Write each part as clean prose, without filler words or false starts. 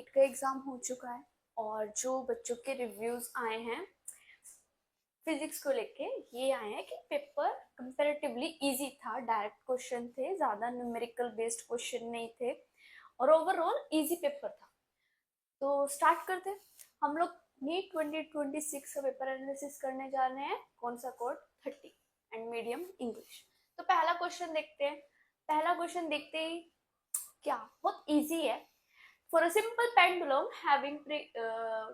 NEET का exam हो चुका है और जो बच्चों के रिव्यूज आए हैं फिजिक्स को लेके ये आए हैं कि पेपर कंपैरेटिवली इजी था, डायरेक्ट क्वेश्चन थे, ज्यादा न्यूमेरिकल बेस्ड क्वेश्चन नहीं थे और ओवरऑल इजी पेपर था। तो स्टार्ट करते हैं। हम लोग नीट 2026 का पेपर एनालिसिस करने जा रहे हैं। कौन सा कोड? 30 and medium English. तो पहला क्वेश्चन देखते हैं। पहला क्वेश्चन देखते ही क्या बहुत इजी है। For a simple pendulum having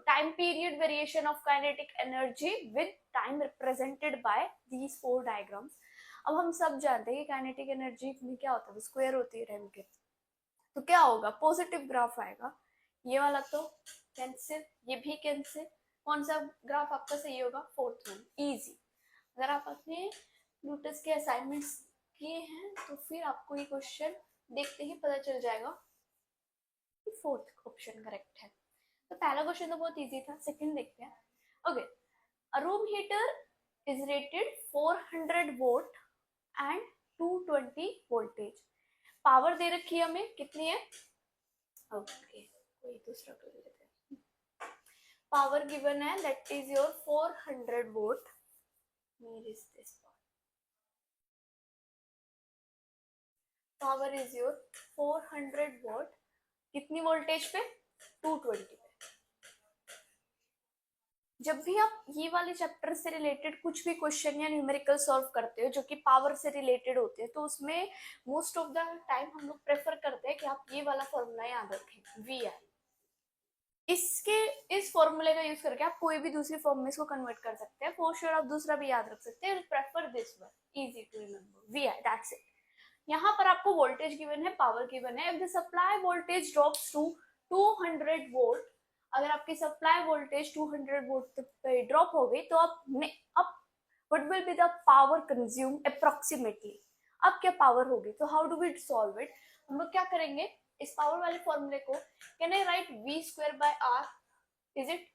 time period variation of kinetic energy with time represented by these four diagrams। अब हम सब जानते हैं कि काइनेटिक एनर्जी में क्या होता है, स्क्वायर होती है टाइम के। तो क्या होगा? पॉजिटिव ग्राफ आएगा। ये वाला तो कैंसिल, ये भी कैंसिल। कौन सा ग्राफ आपका सही होगा? Fourth one, easy. अगर आप अपने न्यूटन के असाइनमेंट्स किए हैं तो फिर आपको ये क्वेश्चन देखते ही पता चल जाएगा कि फोर्थ ऑप्शन करेक्ट है। तो पहला क्वेश्चन तो बहुत इजी था। सेकंड देखते हैं। Okay, a room heater is rated 400 volt and 220 voltage. Power दे रखी है हमें, कितनी है? ओके, कोई दूसरा कर लेते हैं। पावर गिवन है, that is your 400 volt. Where is this part? Power is your 400 volt. कितनी वोल्टेज पे? 220 पे। जब भी आप ये वाले चैप्टर से रिलेटेड कुछ भी क्वेश्चन या न्यूमेरिकल सॉल्व करते हो जो कि पावर से रिलेटेड होते हैं, तो उसमें मोस्ट ऑफ द टाइम हम लोग प्रेफर करते हैं कि आप ये वाला फॉर्मूला याद रखें, वी आई। इस फॉर्मूले का यूज करके आप कोई भी दूसरी फॉर्म में इसको कन्वर्ट कर सकते हैं। फॉर श्योर आप दूसरा भी याद रख सकते हैं। Prefer this one, easy to remember, V I, that's it. यहाँ पर आपको वोल्टेज गिवन है, पावर गिवन है। If the supply voltage drops to 200 volt, अगर आपकी सप्लाई वोल्टेज 200 वोल्ट पे ड्रॉप हो गई तो अब what will be the power consume approximately. अब क्या पावर होगी? तो how do we solve it? हम लोग क्या करेंगे, इस पावर वाले फॉर्मूले को can I write V square by R, is it?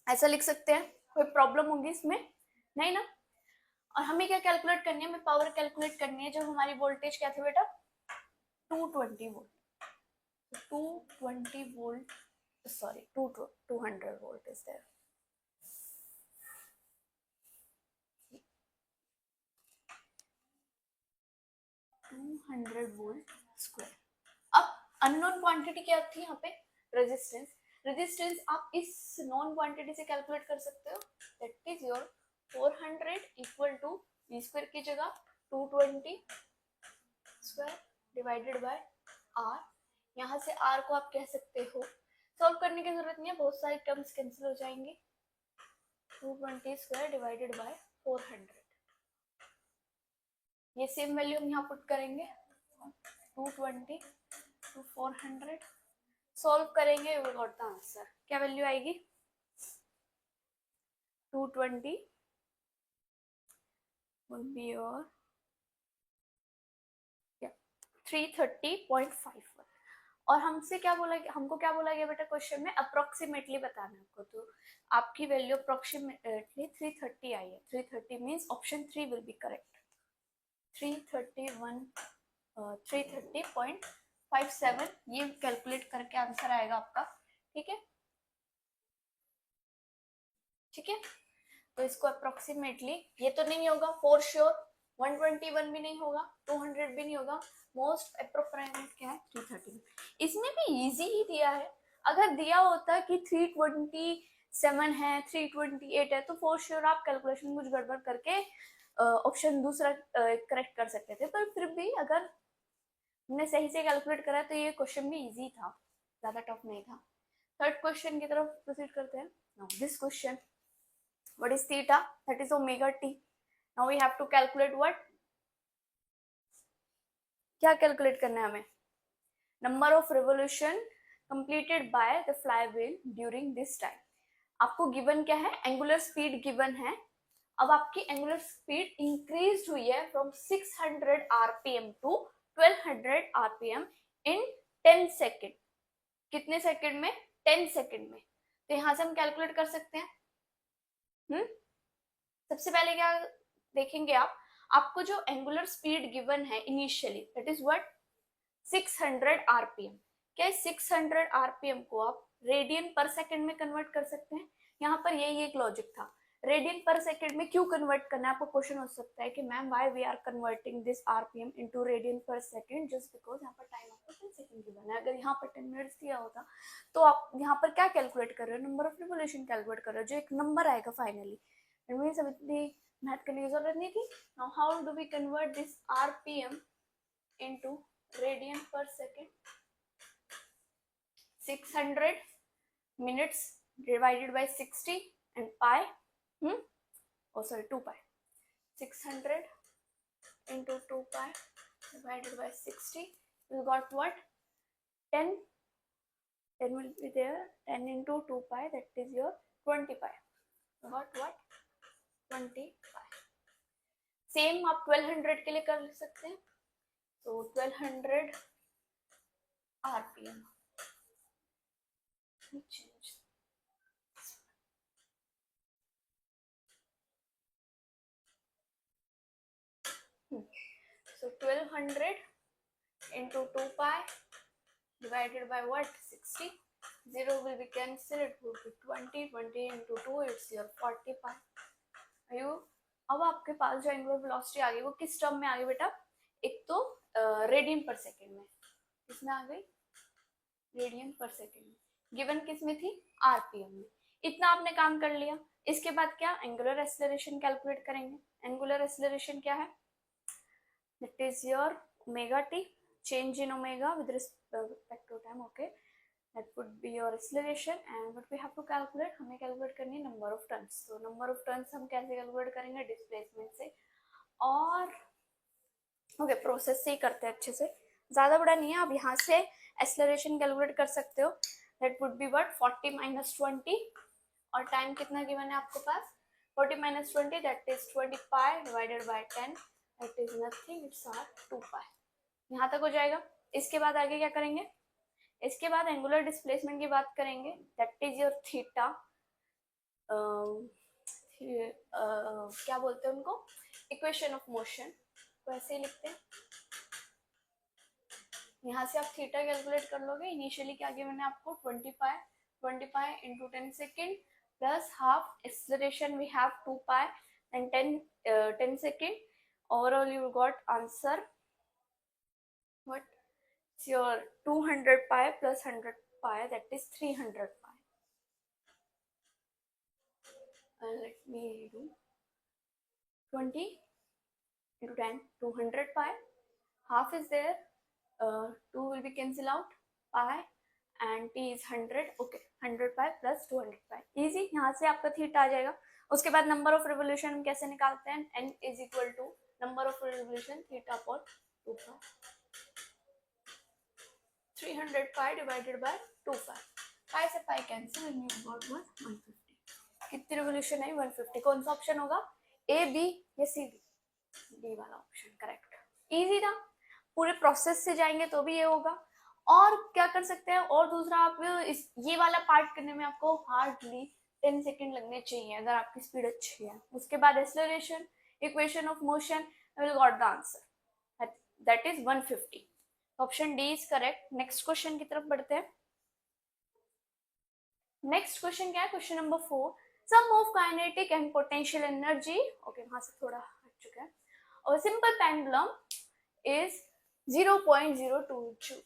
ऐसा लिख सकते हैं। कोई प्रॉब्लम होगी इसमें? नहीं ना। और हमें क्या कैलकुलेट करनी है? हमें पावर कैलकुलेट करनी है जब हमारी वोल्टेज क्या थी बेटा? 220 volt. 220 volt, sorry 200 volt is there. Volt square. अब अननोन क्वांटिटी क्या थी यहाँ पे? रेजिस्टेंस। रेजिस्टेंस आप इस नॉन क्वांटिटी से कैलकुलेट कर सकते हो, that is your 400 equal to V square की जगह 220 स्क्वायर डिवाइडेड बाय आर। यहाँ से आर को आप कह सकते हो, सॉल्व करने की जरूरत नहीं है, बहुत सारे टर्म्स कैंसिल हो जाएंगे। 220 स्क्वायर डिवाइडेड बाय 400, ये सेम वैल्यू हम यहाँ पुट करेंगे। 220 टू 400 सॉल्व करेंगे, वी गॉट द आंसर। क्या वैल्यू आएगी? 220 would be your 330.51। और हमसे क्या बोला, हमको क्या बोला गया बेटा क्वेश्चन में? अप्रोक्सीमेटली बताना है आपको। तो आपकी वैल्यू अप्रोक्सीमेटली 330 आई है। 330 means option 3 will be correct. 330.57 ये कैलकुलेट करके आंसर आएगा आपका। ठीक है, ठीक है। तो इसको अप्रोक्सीमेटली, ये तो नहीं होगा फॉर श्योर, 121 भी नहीं होगा, 200 भी नहीं होगा। मोस्ट अप्रोप्रिएट क्या है? 330। इसमें भी इजी ही दिया है। अगर दिया होता कि 327 है, 328 है, तो फॉर श्योर आप कैलकुलेशन कुछ गड़बड़ करके ऑप्शन दूसरा करेक्ट कर सकते थे। पर फिर भी अगर हमने सही से कैलकुलेट करा तो ये क्वेश्चन भी इजी था, ज्यादा टफ नहीं था। थर्ड क्वेश्चन की तरफ प्रोसीड करते हैं। Now this question, what is theta? That is omega t. Now we have to calculate what? क्या कैलकुलेट करना है हमें? Number of revolution completed by the flywheel during this time. आपको गिवन क्या है? एंगुलर स्पीड गिवन है। अब आपकी एंगुलर स्पीड इंक्रीज हुई है from 600 RPM to 1200 RPM in 10 second. कितने सेकेंड में? 10 सेकेंड में। तो यहां से हम कैलकुलेट कर सकते हैं। सबसे पहले क्या देखेंगे आप? आपको जो एंगुलर स्पीड गिवन है initially, that is what? 600 RPM. क्या 600 आरपीएम को आप रेडियन पर सेकंड में कन्वर्ट कर सकते हैं? यहाँ पर यही एक लॉजिक था, रेडियन पर सेकंड में क्यों कन्वर्ट करना है? आपको क्वेश्चन हो सकता है कि ma'am why we are converting this RPM into radian per second, just because यहाँ पर टाइम आपको 10 सेकंड गिवन है। अगर यहाँ पर 10 मिनट्स दिया होता तो आप यहाँ पर क्या कैलकुलेट कर रहे हो? नंबर ऑफ रिवोल्यूशन कैलकुलेट कर रहे हो, जो एक नंबर आएगा फाइनली। इट मींस इतनी मैथ करने की जरूरत नहीं थी। Now how do we convert this RPM into radian per second? 600 minutes divided by 60 and pi, oh sorry, 2 pi. 600 into 2 pi divided by 60, you got what? 10 will be there. 10 into 2 pi, that is your 20 pi. You got what? 20 pi. Same आप 1200 के लिए कर सकते हैं, तो 1200 RPM change. So 1200 into 2 pi divided by what? 60. 0 will be cancelled, it will be 20. 20 into 2, it's your 40 pi. आयु अब आपके पास जो एंगुलर वेलोसिटी आ गई वो किस टर्म में आ गई बेटा? एक तो रेडियन पर सेकेंड में, किसमें आ गई? रेडियन पर सेकेंड में। गिवन किस में थी? आरपीएम में। इतना आपने काम कर लिया। इसके बाद क्या? एंगुलर एक्सेलरेशन कैलकुलेट करेंगे। एंगुलर एक्सेलरेशन क्या है? That is your omega T, change in omega with respect to time. Okay, that would be your acceleration, and what we have to calculate, हमें calculate करनी है number of turns. तो number of turns हम कैसे calculate करेंगे? displacement से। और okay, process से ही करते हैं अच्छे से, ज़्यादा बड़ा नहीं है। आप यहाँ से एक्सेलरेशन कैलकुलेट कर सकते हो। That would be what? 40 minus 20, और टाइम कितना गिवन है आपके पास? 40 minus 20, that is 20 pi divided by 10, that is nothing, it's are 2 pi. यहाँ तक हो जाएगा। इसके बाद आगे क्या करेंगे? इसके बाद एंगुलर डिस्प्लेसमेंट की बात करेंगे, दैट इज योर थीटा। क्या बोलते हैं उनको? इक्वेशन ऑफ मोशन, तो ऐसे ही लिखते हैं। यहाँ से आप थीटा कैलकुलेट कर लोगे। इनिशियली क्या गिवन है आपको? 20 pi into 10 second plus half acceleration we have 2 pi and 10 second. Overall you got answer what? It's your 200 pi plus 100 pi, that is 300 pi. Let me do 20 into 10, 200 pi. Half is there, 2 will be cancel out, pi and t is 100. Okay, 100 pi plus 200 pi. Easy. यहाँ से आपका theta आ जाएगा। उसके बाद number of revolution हम कैसे निकालते हैं? n is equal to number of revolution theta upon 2 pi। 300 pi divided by 2 pi. pi से pi cancel and you got what? 150. कितनी रिवोल्यूशन है? 150। कौन सा ऑप्शन होगा? ए, बी या सी? डी वाला ऑप्शन करेक्ट। इजी था। पूरे प्रोसेस से जाएंगे तो भी ये होगा। और क्या कर सकते हैं? और दूसरा, आप ये वाला पार्ट करने में आपको हार्डली 10 सेकेंड लगने चाहिए अगर आपकी स्पीड अच्छी है। उसके बाद acceleration, equation of motion, I will got the answer, that is 150। Option D is correct. Next question की तरफ बढ़ते हैं। नेक्स्ट क्वेश्चन क्या है? Question number 4, sum of kinetic and potential energy. Okay, वहां से थोड़ा हट चुका है। और simple pendulum is 0.02 joule.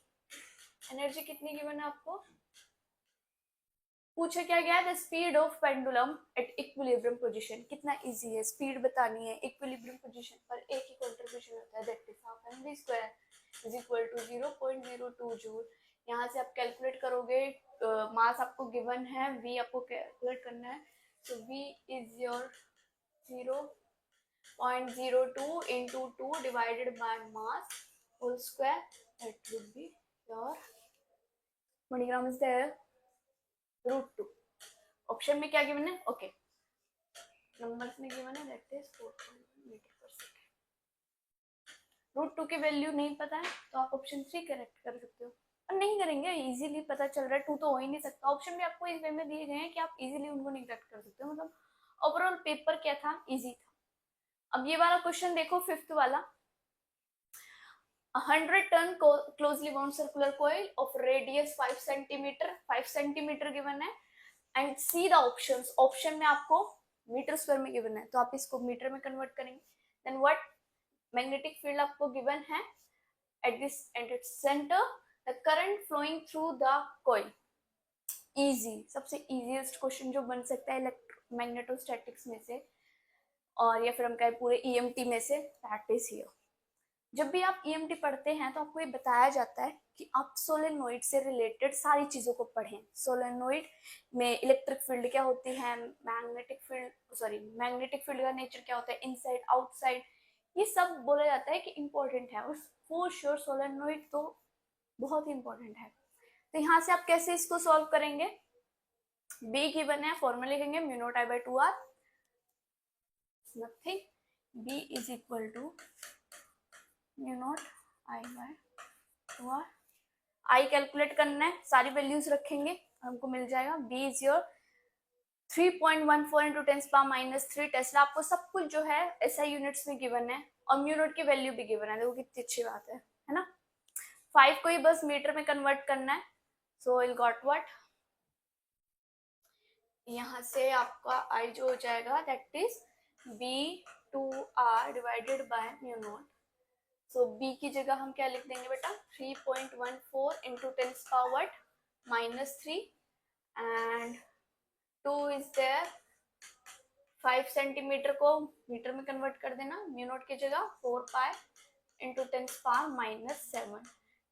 Energy कितनी गिवन है आपको? पूछा क्या गया है? The speed of pendulum at equilibrium position. कितना इजी है, स्पीड बतानी है। इक्विलिब्रियम पोजीशन पर एक ही कंट्रीब्यूशन होता है, that is half mv square is equal to 0.02 joule. यहाँ से आप कैलकुलेट करोगे, मास आपको गिवन है, v आपको कैलकुलेट करना है। सो v is your 0.02 into 2 divided by mass whole square, that would be your 20 gram is there, √2। Option में क्या गिवन है? ओके, नंबर्स में गिवन है, दैट इज 4.1 मीटर पर सेकेंड। √2 की वैल्यू नहीं पता है तो आप ऑप्शन 3 करेक्ट कर सकते हो, और नहीं करेंगे इजीली पता चल रहा है 2 तो हो ही नहीं सकता। ऑप्शन भी आपको इस वे में दिए गए हैं कि आप इजीली उनको निगलेक्ट कर सकते हो। मतलब ओवरऑल पेपर क्या था? इजी था। अब ये वाला क्वेश्चन देखो, 5th वाला। 100 ton closely wound circular coil of radius 5 centimeter, 5 centimeter given है, and see the options. Option में आपको मीटर स्क्वायर में गिवन है, तो आप इसको मीटर में कन्वर्ट करेंगे. देन व्हाट मैग्नेटिक फील्ड आपको गिवन है at its center, the current flowing through the coil. Easy, सबसे इजीएस्ट क्वेश्चन जो बन सकता है मैग्नेटोस्टैटिक्स में से, और या फिर हम कहें पूरे ईएमटी में से, दैट इज हियर. जब भी आप ईएमटी पढ़ते हैं तो आपको ये बताया जाता है कि आप सोलेनोइड से रिलेटेड सारी चीजों को पढ़ें. सोलेनोइड में इलेक्ट्रिक फील्ड क्या होती है, मैग्नेटिक फील्ड का नेचर क्या होता है, इनसाइड आउटसाइड, ये सब बोला जाता है कि इम्पोर्टेंट है. और फॉर श्योर सोलेनोइड तो बहुत ही इंपॉर्टेंट है. तो यहाँ से आप कैसे इसको सॉल्व करेंगे, बी गिवन है, फॉर्मूला लिखेंगे mu not I by 2r, nothing, b is equal to mu not I by 2r. I calculate करना है, सारी वैल्यूज रखेंगे, हमको मिल जाएगा b इज योर 3.14 इंटू 10⁻³ टेस्ला. आपको सब कुछ जो है एसआई यूनिट्स में गिवन है, और म्यू नॉट की वैल्यू भी गिवन है. देखो कितनी अच्छी बात है ना. 5 को ही बस मीटर में कन्वर्ट करना है. सो विल गॉट व्हाट, यहाँ से आपका आई जो हो जाएगा that is b2r divided by mu not. So b की जगह हम क्या लिख देंगे बेटा, 3.14 into 10⁻³ and 2 is there, 5 centimetre को मीटर में कन्वर्ट कर देना, म्यू नॉट की जगह 4 पाई इंटू 10⁻⁷.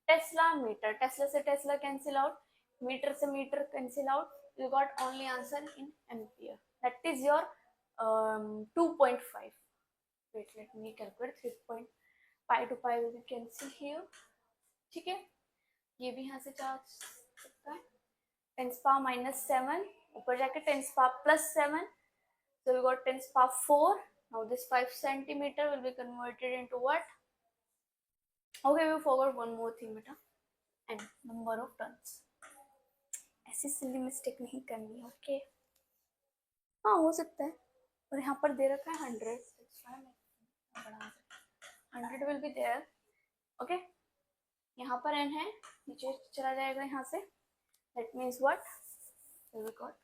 टेस्ला मीटर, टेस्ला से टेस्ला कैंसिल आउट, मीटर से metre cancel out, you got only answer in ampere, that is your 2.5. wait, let me calculate. 3. pi to pi will be cancel here. ठीक है, ये भी यहाँ से जा सकता है. 10⁻⁷, ऊपर जाके 10⁻+7, so we got 10⁻⁴. now this 5 centimeter will be converted into what, okay, we forgot one more thing beta, and number of turns. ऐसी सिली मिस्टेक नहीं करनी, ओके. हाँ हो सकता है, और यहाँ पर दे रखा है 100, 100 विल बी देयर, ओके. यहाँ पर n है, नीचे चला जाएगा यहाँ से, that means what, we got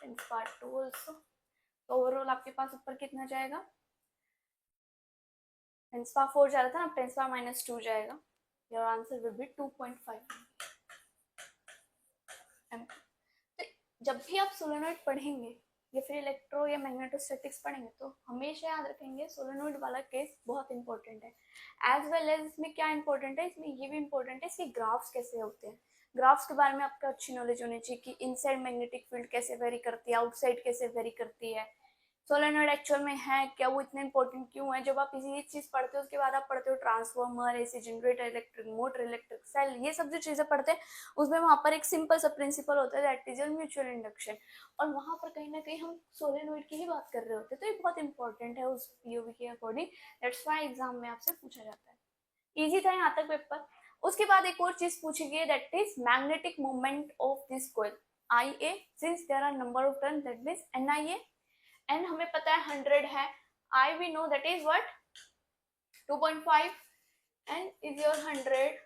10⁻² also. तो ओवरऑल आपके पास ऊपर कितना जाएगा, 10⁻⁴ जा रहा था ना, 10⁻⁻² जाएगा. Your answer will be 2.5. जब भी आप सोलेनोइड पढ़ेंगे या फिर इलेक्ट्रो या मैग्नेटोस्टैटिक्स पढ़ेंगे तो हमेशा याद रखेंगे सोलेनोइड वाला केस बहुत इंपॉर्टेंट है. एज वेल एज इसमें क्या इंपॉर्टेंट है, इसमें ये भी इंपॉर्टेंट है इसके ग्राफ्स कैसे होते हैं. ग्राफ्स के बारे में आपको अच्छी नॉलेज होनी चाहिए कि इनसाइड मैग्नेटिक फील्ड कैसे वेरी करती है, आउटसाइड कैसे वेरी करती है, सोलेनोइड एक्चुअल में है क्या, वो इतने इंपॉर्टेंट क्यों है. जब आप इसी चीज पढ़ते हो उसके बाद आप पढ़ते हो transformer, AC generator, electric motor, electric cell, ये सब जो चीजें पढ़ते हैं उसमें वहां पर एक सिंपल सा प्रिंसिपल होता है that is your mutual induction, और वहां पर कहीं ना कहीं हम सोलेनोइड की ही बात कर रहे होते हैं. तो ये बहुत इंपॉर्टेंट है उस पीओवी के अकॉर्डिंग, दैट्स व्हाई एग्जाम में आपसे पूछा जाता है. इजी था यहाँ तक पेपर. उसके बाद एक और चीज पूछी गई that is magnetic moment of this coil I A, since there are number of turn that means NIA. n हमें पता है 100 है, I we know that is what 2.5, n is your 100,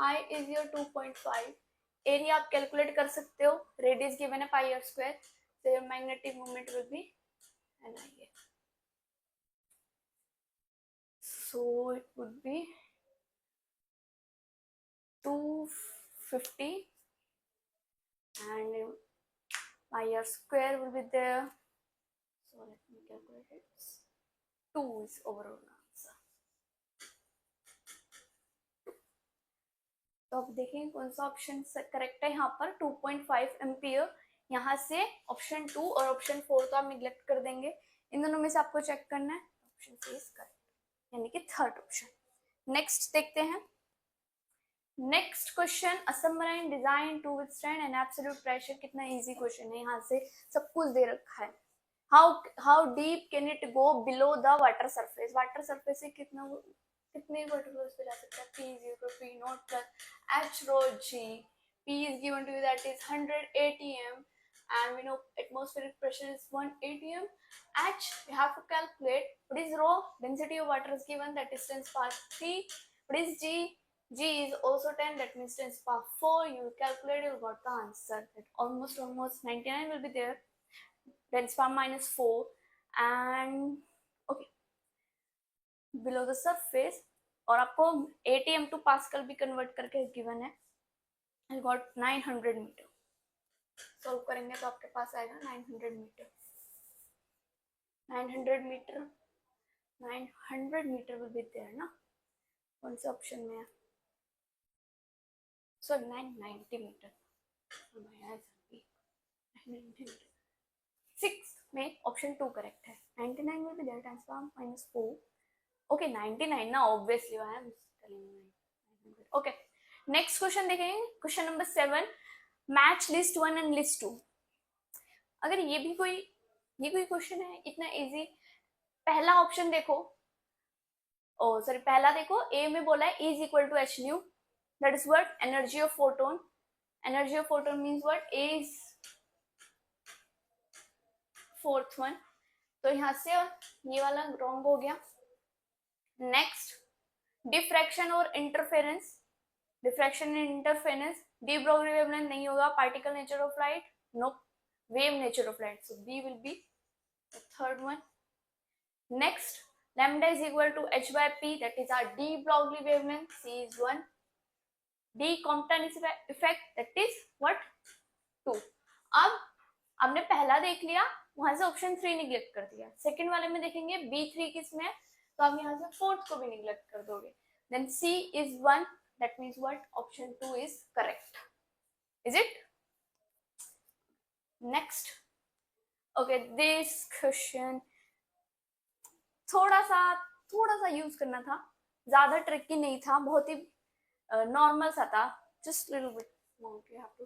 I is your 2.5. Area आप calculate कर सकते हो, radius given है πr², so your magnetic moment will be NIA. so it would be 250 and πr² will be there. So let me calculate it. 2 is overall answer. तो अब देखें कौन सा ऑप्शन करेक्ट है. यहाँ पर 2.5 एम्पियर, यहाँ से ऑप्शन 2 और ऑप्शन 4 तो आप निगलेक्ट कर देंगे. इन दोनों में से आपको चेक करना है, ऑप्शन सी इज करेक्ट, यानी कि थर्ड ऑप्शन. नेक्स्ट देखते हैं. Next question, a submarine design to withstand an absolute pressure. कितना इजी क्वेश्चन है, यहाँ से सब कुछ दे रखा है. how deep can it go below the water surface. Water surface से कितने वाटर फ्लोज पे जा सकता है, P is equal to P naught plus H rho G. P is given to you that is 100 atm and we know atmospheric pressure is 1 atm. H we have to calculate. What is rho? Density of water is given, that is 10⁻³ What is G? G is also 10, that means 10 power 4. You calculate, you got the answer. That almost 99 will be there. 10 power minus 4. And okay, below the surface, और आपको ATM to Pascal भी convert करके given है. I got 900 metre. Solve करेंगे तो आपके पास आएगा 900 metre. 900 metre, 900 metre will be there ना. कौन से ऑप्शन में है? Sorry 990 metre. 6 में ऑप्शन 2 करेक्ट है. 99 will be there, times power minus 4. Okay, 99 ना, obviously I am telling you 900. Okay, next question देखेंगे. Question number 7, match list 1 and list 2. अगर ये कोई क्वेश्चन है इतना इजी. पहला ऑप्शन देखो, पहला देखो, ए में बोला है E is equal to h nu. That is what? Energy of photon. Energy of photon means what? A is fourth one. तो यहाँ से ये वाला रॉन्ग हो गया. नेक्स्ट, डिफ्रैक्शन और interference. Diffraction and interference, de Broglie wavelength नहीं होगा. Particle nature of light, no. Wave nature of light, so B will be the third one. Next, lambda is equal to h by p, that is our de Broglie wavelength. C is 1. D Compton effect, that is what? 2. अब हमने पहला देख लिया, वहां से option 3 neglect कर दिया. Second वाले में देखेंगे B3 किस में है, तो आप यहाँ से फोर्थ को भी निग्लेक्ट कर दोगे. Then C is 1, that means what? Option 2 is correct. Is it? Next. Okay, this question थोड़ा सा यूज करना था, ज्यादा ट्रिकी नहीं था, बहुत ही नॉर्मल सा था. Just little bit more you have to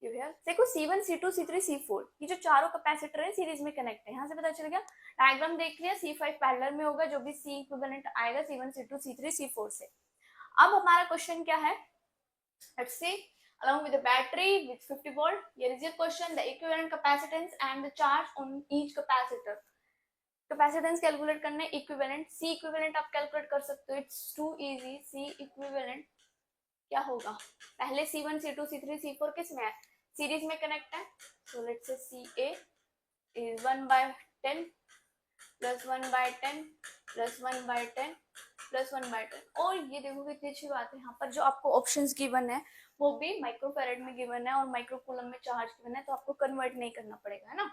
you here. देखो C1 C2 C3 C4, ये जो चारों कैपेसिटर है सीरीज में कनेक्ट है. यहाँ से पता चल गया. डायग्राम देख लिया, C5 पैरेलल में होगा, जो भी C इक्विवेलेंट आएगा C1 C2 C3 C4 से. अब हमारा क्वेश्चन क्या है? Let's see. Along with the battery with 50 volt, here is your question. The equivalent capacitance and the charge on each capacitor. Capacitance calculate करने. इक्विवेलेंट, सी इक्विवेलेंट आप calculate कर सकते हो. It's too easy. C equivalent क्या होगा? पहले C1 C2 C3 C4 किस में है? सीरीज में कनेक्ट है. So let's say CA is 1/10 plus 1/10 plus 1/10 plus 1/10. और ये देखो कितनी अच्छी बात है, यहाँ पर जो आपको ऑप्शंस गिवन है वो भी माइक्रोफेरेड में गिवन है और माइक्रोकूलम में चार्ज गिवन है, तो आपको कन्वर्ट नहीं करना पड़ेगा, है ना?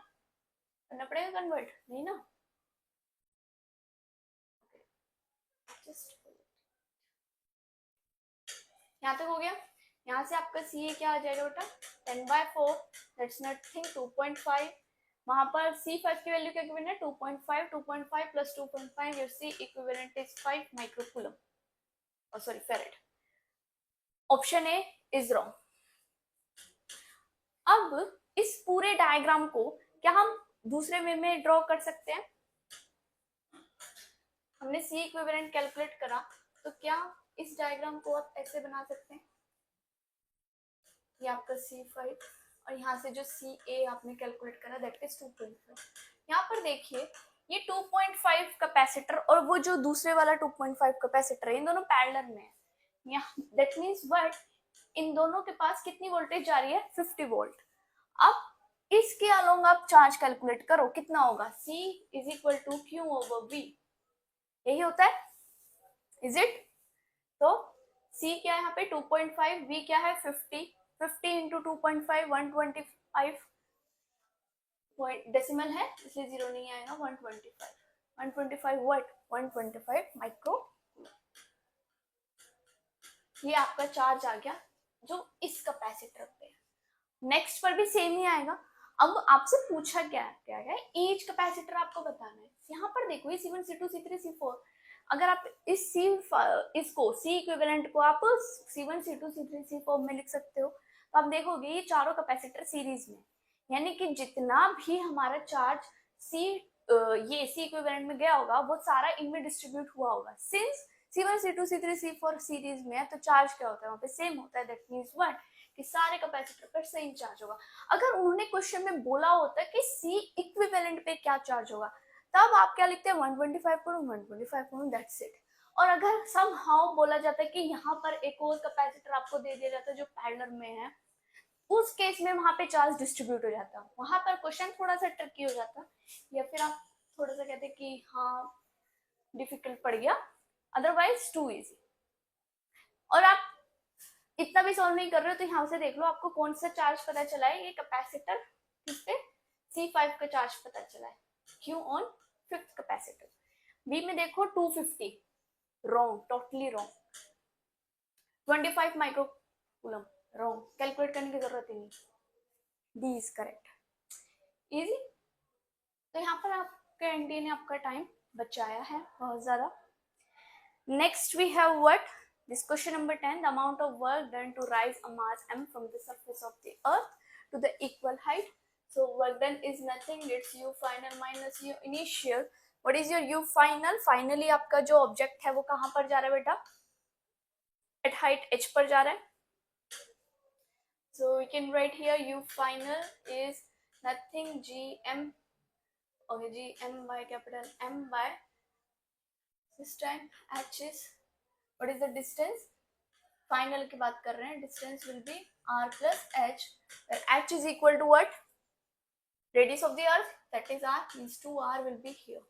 करना पड़ेगा कन्वर्ट? नहीं ना. यहाँ तक हो गया. यहाँ से आपका CA क्या आ जाएगा बेटा? 10/4, दैट्स नथिंग. 2.5. वहां पर C5 की वैल्यू क्या गिवन है? 2.5. 2.5 plus 2.5, your C equivalent is 5 microcoulomb. Oh sorry, farad. Option A is wrong. अब इस पूरे डायग्राम को क्या हम दूसरे वे में ड्रॉ कर सकते हैं? हमने C इक्विवेलेंट कैलकुलेट करा, तो क्या इस डायग्राम को आप ऐसे बना सकते हैं? ये आपका C5 और यहाँ से जो CA आपने कैलकुलेट करा, दैट इज 2.5. यहाँ पर देखिए, ये 2.5 कैपेसिटर और वो जो दूसरे वाला 2.5 कैपेसिटर है, इन दोनों पैरेलल में है. यहाँ दैट मीन्स व्हाट? इन दोनों के पास कितनी वोल्टेज जा रही है? 50 वोल्ट. अब इसके अलोंग आप चार्ज कैलकुलेट करो, कितना होगा? C is equal to Q/V. यही होता है. Is it? तो C क्या है यहाँ पे? 2.5. V क्या है? 50. 50 into 2.5 125. डेसिमल है इसलिए जीरो नहीं आएगा. 125 व्हाट? 125 माइक्रो. ये आपका चार्ज आ गया जो इस कैपेसिटर पे. नेक्स्ट पर भी सेम ही आएगा. अब आपसे पूछा क्या है? ईच कैपेसिटर आपको बताना है. यहाँ पर देखो, ये C1 C2 C3 C4, अगर आप इसको C इक्विवेलेंट को आप C1 C2 C3 C4 में लिख सकते हो, तो आप देखोगे ये चारों कैपेसिटर सीरीज में, यानी कि जितना भी हमारा चार्ज ये C इक्विवेलेंट में गया होगा वो सारा इनमें डिस्ट्रीब्यूट हुआ होगा. Since C1 C2 C3 C4 series में है, तो चार्ज क्या होता है वहाँ पे? सेम होता है. That means what? कि सारे कैपेसिटर पर सेम चार्ज होगा. अगर उन्होंने क्वेश्चन में बोला होता कि C इक्विवेलेंट पे क्या चार्ज होगा, तब आप क्या लिखते हैं? 125 करूँ, 125 करूँ, दैट्स इट. और अगर सम हाउ बोला जाता है कि यहाँ पर एक और कैपेसिटर आपको दे दिया जाता है जो पैरेलल में है, उस केस में वहां पे चार्ज डिस्ट्रीब्यूट हो जाता है, वहां पर क्वेश्चन थोड़ा सा ट्रिकी हो जाता, या फिर आप थोड़ा सा कहते कि हाँ डिफिकल्ट पड़ गया, अदरवाइज टू इजी। और आप इतना भी सॉल्व नहीं कर रहे हो तो यहाँ से देख लो आपको कौन सा चार्ज पता चला है, ये कैपेसिटर किस पे C5 का चार्ज पता चला है, क्यों ऑन फिफ्थ कैपेसिटर। बी में देखो 250, wrong, totally wrong. 25 micro coulomb, wrong, calculate करने की जरूरत ही नहीं, डी इज करेक्ट, इजी। तो यहाँ पर आपके एनडीए ने आपका टाइम बचाया है बहुत ज्यादा। Next we have what, this question number 10, the amount of work done to rise a mass m from the surface of the earth to the equal height. So work done is nothing, it's u final minus u initial. What is your u final? Finally आपका जो object है वो कहाँ पर जा रहा है बेटा, at height h पर जा रहा है। So we can write here u final is nothing gm, okay, gm by capital M by this time h is, what is the distance, final की बात कर रहे हैं, distance will be r plus h, where h is equal to what, radius of the earth, that is r, means 2r will be here,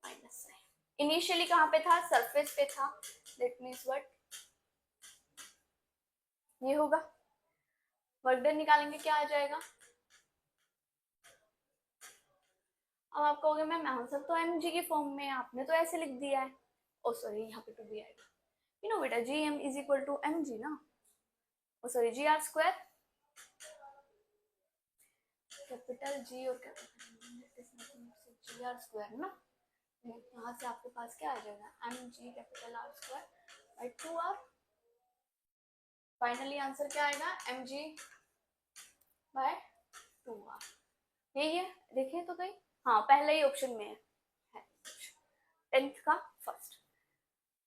minus sign। Initially कहाँ पे था, surface पे था, that means what, ये होगा। Work done निकालेंगे, क्या आ जाएगा, अब आप कहोगे मैम आंसर तो mg की फॉर्म में, आपने तो ऐसे लिख दिया है, ओ सॉरी यहाँ पे 2 भी आएगा, you know बेटा gm is equal to mg ना, oh sorry gr square, capital G और कैपिटल जी आर स्क्वायर ना, यहाँ से आपके पास क्या आ जाएगा, M G capital R square by 2r। Finally answer क्या आएगा, एम जी बाय 2r, यही है, देखिए तो कहीं, हाँ पहले ही ऑप्शन में है 10th का फर्स्ट।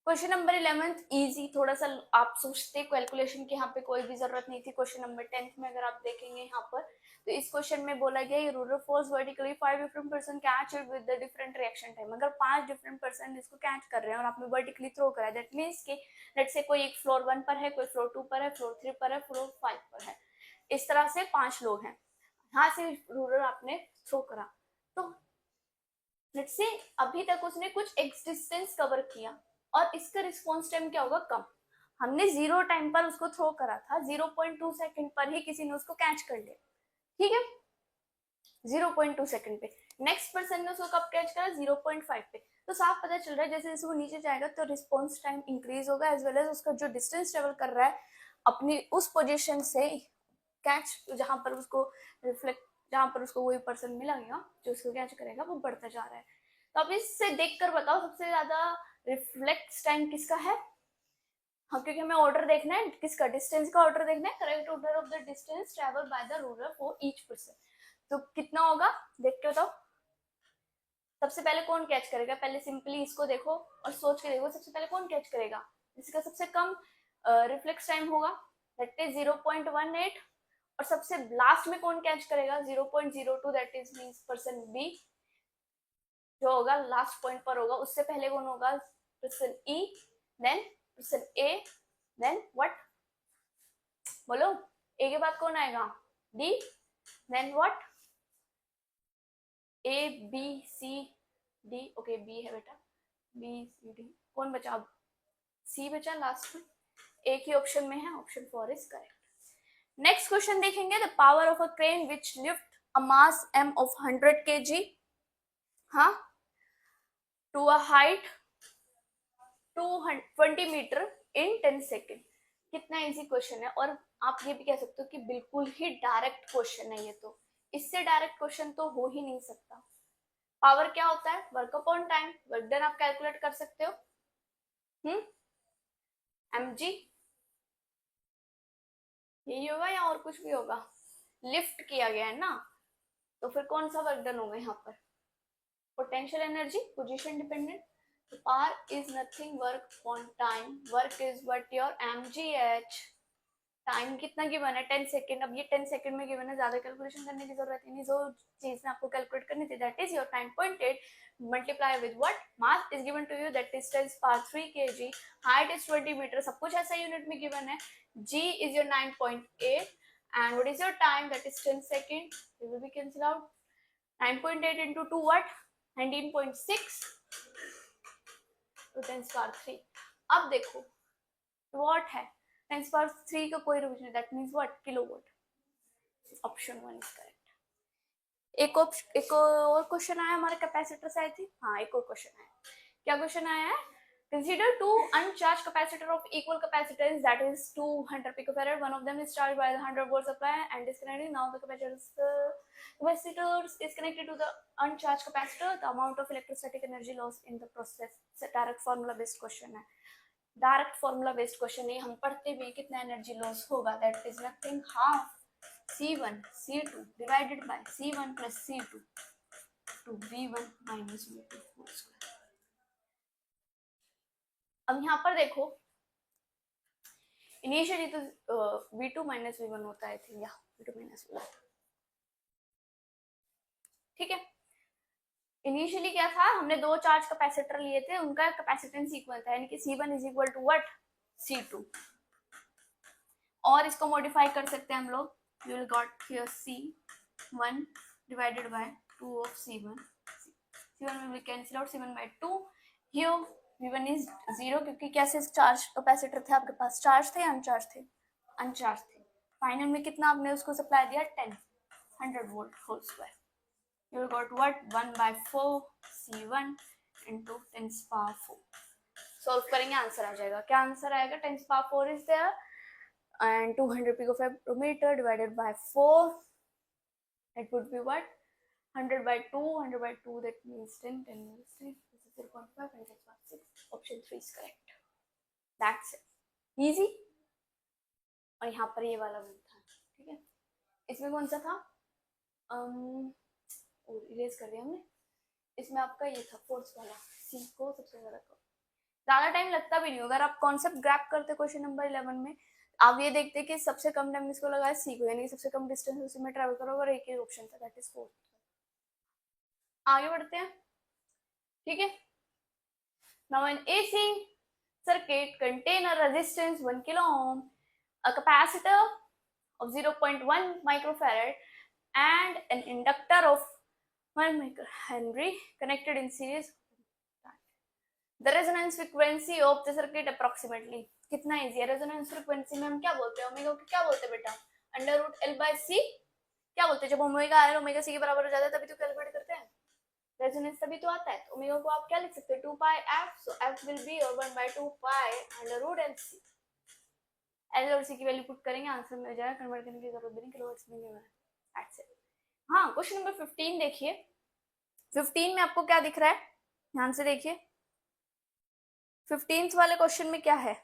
क्वेश्चन नंबर 11 इजी, थोड़ा सा आप सोचते कैलकुलेशन की, यहाँ पे कोई भी जरूरत नहीं थी। क्वेश्चन नंबर 10 में अगर आप देखेंगे यहाँ पर, तो इस क्वेश्चन में बोला गया ये ruler force vertically 5 different person catch it with the different reaction time. अगर 5 डिफरेंट पर्सन इसको कैच कर रहे हैं और आपने वर्टिकली थ्रो करा है, दैट मीन्स कि लेट्स से कोई एक फ्लोर 1 पर है, कोई फ्लोर 2 पर है, फ्लोर 3 पर है, फ्लोर 5 पर है, इस तरह से 5 लोग हैं, यहाँ से रूलर आपने थ्रो करा, तो लेट्स से अभी तक उसने कुछ एक्स डिस्टेंस कवर किया और इसका रिस्पॉन्स टाइम क्या होगा, कम। हमने 0 टाइम पर उसको थ्रो करा था, 0.2 सेकंड पर ही किसी ने उसको कैच कर लिया, ठीक है, 0.2 सेकंड पे। नेक्स्ट पर्सन ने उसको कब कैच करा, 0.5 पे। तो साफ पता चल रहा है जैसे जैसे वो नीचे जाएगा तो रिस्पॉन्स टाइम इंक्रीज होगा, एज वेल एज उसका जो डिस्टेंस ट्रेवल कर रहा है अपनी उस पोजिशन से कैच, जहां पर उसको रिफ्लेक्ट, जहां पर उसको वही पर्सन मिलेगा जो उसको कैच करेगा, वो बढ़ता जा रहा है। तो अब इससे देखकर बताओ सबसे ज्यादा रिफ्लेक्ट टाइम किसका है, हाँ क्योंकि हमें ऑर्डर देखना है, किसका, डिस्टेंस का ऑर्डर देखना है, correct order of the distance travel by the ruler for each person. तो कितना होगा देख के बताओ, सबसे पहले कौन कैच करेगा, पहले सिंपली इसको देखो और सोच के देखो, सबसे पहले कौन कैच करेगा, जिसका सबसे कम रिफ्लेक्स टाइम होगा, दैट इज 0.18, और सबसे लास्ट में कौन कैच करेगा, 0.02, that is means person B जो होगा लास्ट पॉइंट पर होगा। उससे पहले कौन होगा, person E, then person A, then what, बोलो ए के बाद कौन आएगा, D, then what, A B C D, okay B है बेटा, बी सी डी, कौन बचा अब, सी बचा लास्ट में, एक ही ऑप्शन में है, option 4 is correct. Next question देखेंगे, the power of a crane which lift a mass m of 100 kg, हाँ, to a height 220 metre in 10 second. कितना इजी क्वेश्चन है, और आप ये भी कह सकते हो कि बिल्कुल ही डायरेक्ट क्वेश्चन है ये, तो इससे डायरेक्ट क्वेश्चन तो हो ही नहीं सकता। पावर क्या होता है, work upon time, work done आप कैलकुलेट कर सकते हो, mg, यही होगा या और कुछ भी होगा, लिफ्ट किया गया है ना, तो फिर कौन सा वर्क डन होगा यहाँ पर, पोटेंशियल एनर्जी, पोजीशन डिपेंडेंट, तो power is nothing work on time, work is what your mgh, time कितना गिवन है 10 सेकेंड। अब ये 10 सेकेंड में गिवन है, ज्यादा कैलकुलेशन करने की जरूरत नहीं। जो चीज में आपको कैलकुलेट करनी थी that is your time pointed multiply with what mass is given to you that is 10⁻³ kg, height is 20 metre, सब कुछ ऐसा यूनिट में गिवन है। g is your 9.8 and what is your time that is 10 second, it will be cancel out 9.8 into 2 what 19.6 to 10⁻³। अब देखो what है 10⁻³ का कोई revision, that means what kilowatt. Option 1 is correct. एक और क्वेश्चन आया हमारे कैपेसिटर से आई थी। हाँ एक और क्वेश्चन आया। क्या क्वेश्चन आया है? Consider two uncharge capacitor of equal capacitance that is 200 picofarad, one of them is charge by the 100 volt supply and disconnected, now the capacitor is connected to the uncharged capacitor, the amount of electrostatic energy lost in the process। Direct formula based question है, direct formula based question है, हम पढ़ते भी कितना energy loss होगा, that is nothing half C1 C2 divided by C1 plus C2 to V1 minus V2 whole square. अब यहाँ पर देखो इनिशियली तो V2 माइनस V1 होता है थी, या V2 माइनस V1, ठीक है। इनिशियली क्या था, हमने दो चार्ज कैपेसिटर लिए थे, उनका कैपेसिटेंस इक्वल था, यानी कि C1 is equal to what C2। और इसको मॉडिफाई कर सकते हैं हम लोग, you will got here C1 divided by 2 of C1 will be cancel out, C1 by 2, here V1 is 0 क्योंकि कैसे चार्ज कैपेसिटर थे आपके पास, चार्ज थे या अनचार्ज थे, अनचार्ज थे। फाइनल में कितना आपने उसको सप्लाई दिया 10 100 volt whole square, you will got what 1/4 C1 into 10⁻⁴। Solve करेंगे आंसर आ जाएगा। क्या आंसर आएगा, 10⁻⁴ is there and 200 picometer divided by 4, it would be what 100 by 2, 100 by 2, that means 10 means 3, this is 0.5 and 10⁻⁶। option 3 is correct, that's it, easy। और यहाँ पर ये वाला भी था, ठीक है। इसमें कौन सा था, इरेज कर दिया हमने। इसमें आपका ये था फोर्स वाला, सी को सबसे ज्यादा टाइम लगता भी नहीं, अगर आप कॉन्सेप्ट ग्रैप करते क्वेश्चन नंबर 11 में, आप ये देखते कि सबसे कम टाइम इसको लगा सी को, यानी सबसे कम डिस्टेंस उसी में ट्रैवल करो, और एक ही ऑप्शन था दैट इज 4। आगे बढ़ते हैं, ठीक है। Now N AC circuit contain a resistance 1 kilo ohm, a capacitor of 0.1 microfarad and an inductor of 1 microhenry connected in series, the resonance frequency of the circuit approximately। कितना easy है, resonance frequency में हम क्या बोलते हैं, omega को क्या बोलते हैं बेटा, √L/C। क्या बोलते हैं, जब ओमेगा आर ओमेगा सी के बराबर हो जाता है तभी तो कैलकुलेट करते हैं, रेजोनेंस तभी तो आता है। तो ओमेगा को आप क्या लिख सकते हैं 2πf, so f will be 1/2π√LC। L और C की वैल्यू पुट करेंगे, आंसर मिल जाएगा, कन्वर्ट करने की जरूरत भी नहीं, किलोवाट्स में नहीं है, दैट्स इट। हाँ क्वेश्चन नंबर 15 देखिए, 15 में आपको क्या दिख रहा है, ध्यान से देखिए। 15th वाले क्वेश्चन में क्या है,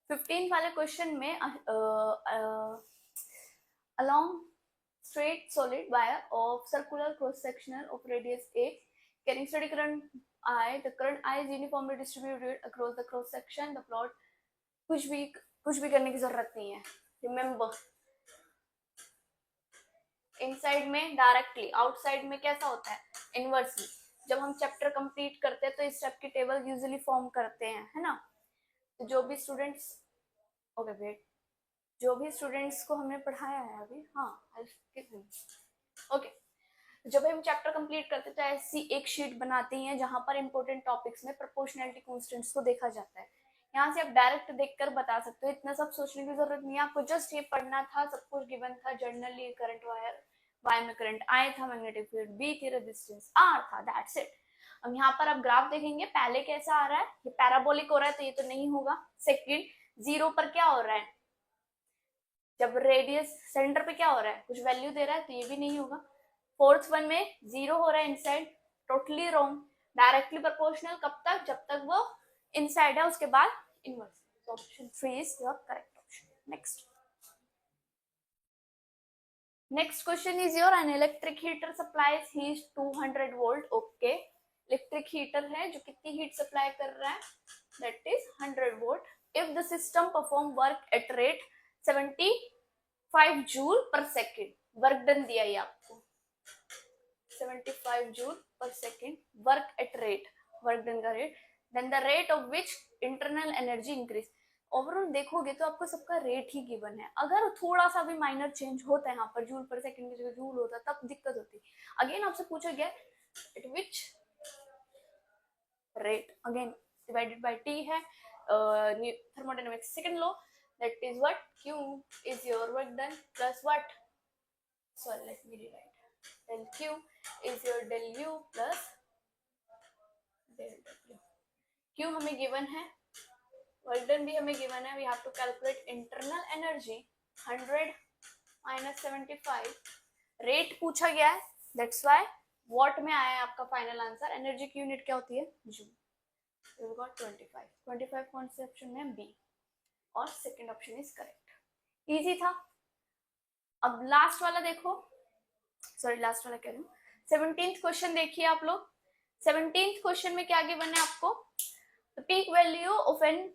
15th वाले क्वेश्चन में along straight solid wire of circular cross sectional of radius a carrying steady current I, the current I is uniformly distributed across the cross section, the plot कुछ भी करने की जरूरत नहीं है, रिमेम्बर इनसाइड में डायरेक्टली, आउटसाइड में कैसा होता है इनवर्सली। जब हम चैप्टर कंप्लीट करते हैं तो इस टाइप की टेबल यूजुअली फॉर्म करते हैं, है ना। तो जो भी स्टूडेंट्स जो भी स्टूडेंट्स को हमने पढ़ाया है अभी, हाँ ओके, जब हम चैप्टर कंप्लीट करते हैं तो ऐसी एक शीट बनाते हैं जहां पर इंपॉर्टेंट टॉपिक्स में प्रोपोर्शनैलिटी कांस्टेंट्स को देखा जाता है। यहाँ से आप डायरेक्ट देखकर बता सकते हो, इतना सब सोचने की जरूरत नहीं है, आपको जस्ट ये पढ़ना था, सब कुछ गिवन था, जर्नली करंट वायर में करंट आई था, मैग्नेटिक फील्ड बी थी, रेजिस्टेंस आर था, दैट्स इट। अब यहाँ पर आप ग्राफ देखेंगे, पहले कैसा आ रहा है, ये पैराबोलिक हो रहा है तो ये तो नहीं होगा। सेकंड, 0 पर क्या हो रहा है, जब रेडियस सेंटर पे क्या हो रहा है, कुछ वैल्यू दे रहा है तो ये भी नहीं होगा। फोर्थ वन में 0 हो रहा है inside, totally wrong. Directly proportional कब तक, जब तक वो इनसाइड है, उसके बाद इनवर्स। तो option 3 is your correct option. Next question is your, an electric heater supplies heat 200 volt. Okay, electric heater है जो कितनी हीट सप्लाई कर रहा है that is 100 watt. If the system perform work at rate 75 joule per second, work done दिया ही आपको 75 joule per second, work at rate, work done का rate, then the rate of which internal energy increase. Overall देखोगे तो आपको सबका rate ही given है. अगर थोड़ा सा भी माइनर चेंज होता है यहाँ पर, जूल पर सेकंड की जगह जूल होता तब दिक्कत होती. अगेन आपसे पूछा गया eight which rate, again divided by T है thermodynamics second law, that is what q is your work done plus what, sorry let me rewrite, del q is your del u plus del w. q हमें given है, work done भी हमें given है, we have to calculate internal energy 100 minus 75, rate पूछा गया है, that's why what में आया है आपका फाइनल आंसर. एनर्जी की यूनिट क्या होती है, जूल. वी गॉट 25 कौन से ऑप्शन में, बी, और second option is correct. Easy था. अब लास्ट वाला देखो, सॉरी लास्ट वाला कह रही हूँ, 17th क्वेश्चन देखिए आप लोग. 17th क्वेश्चन में क्या गिवन है आपको, the peak value of an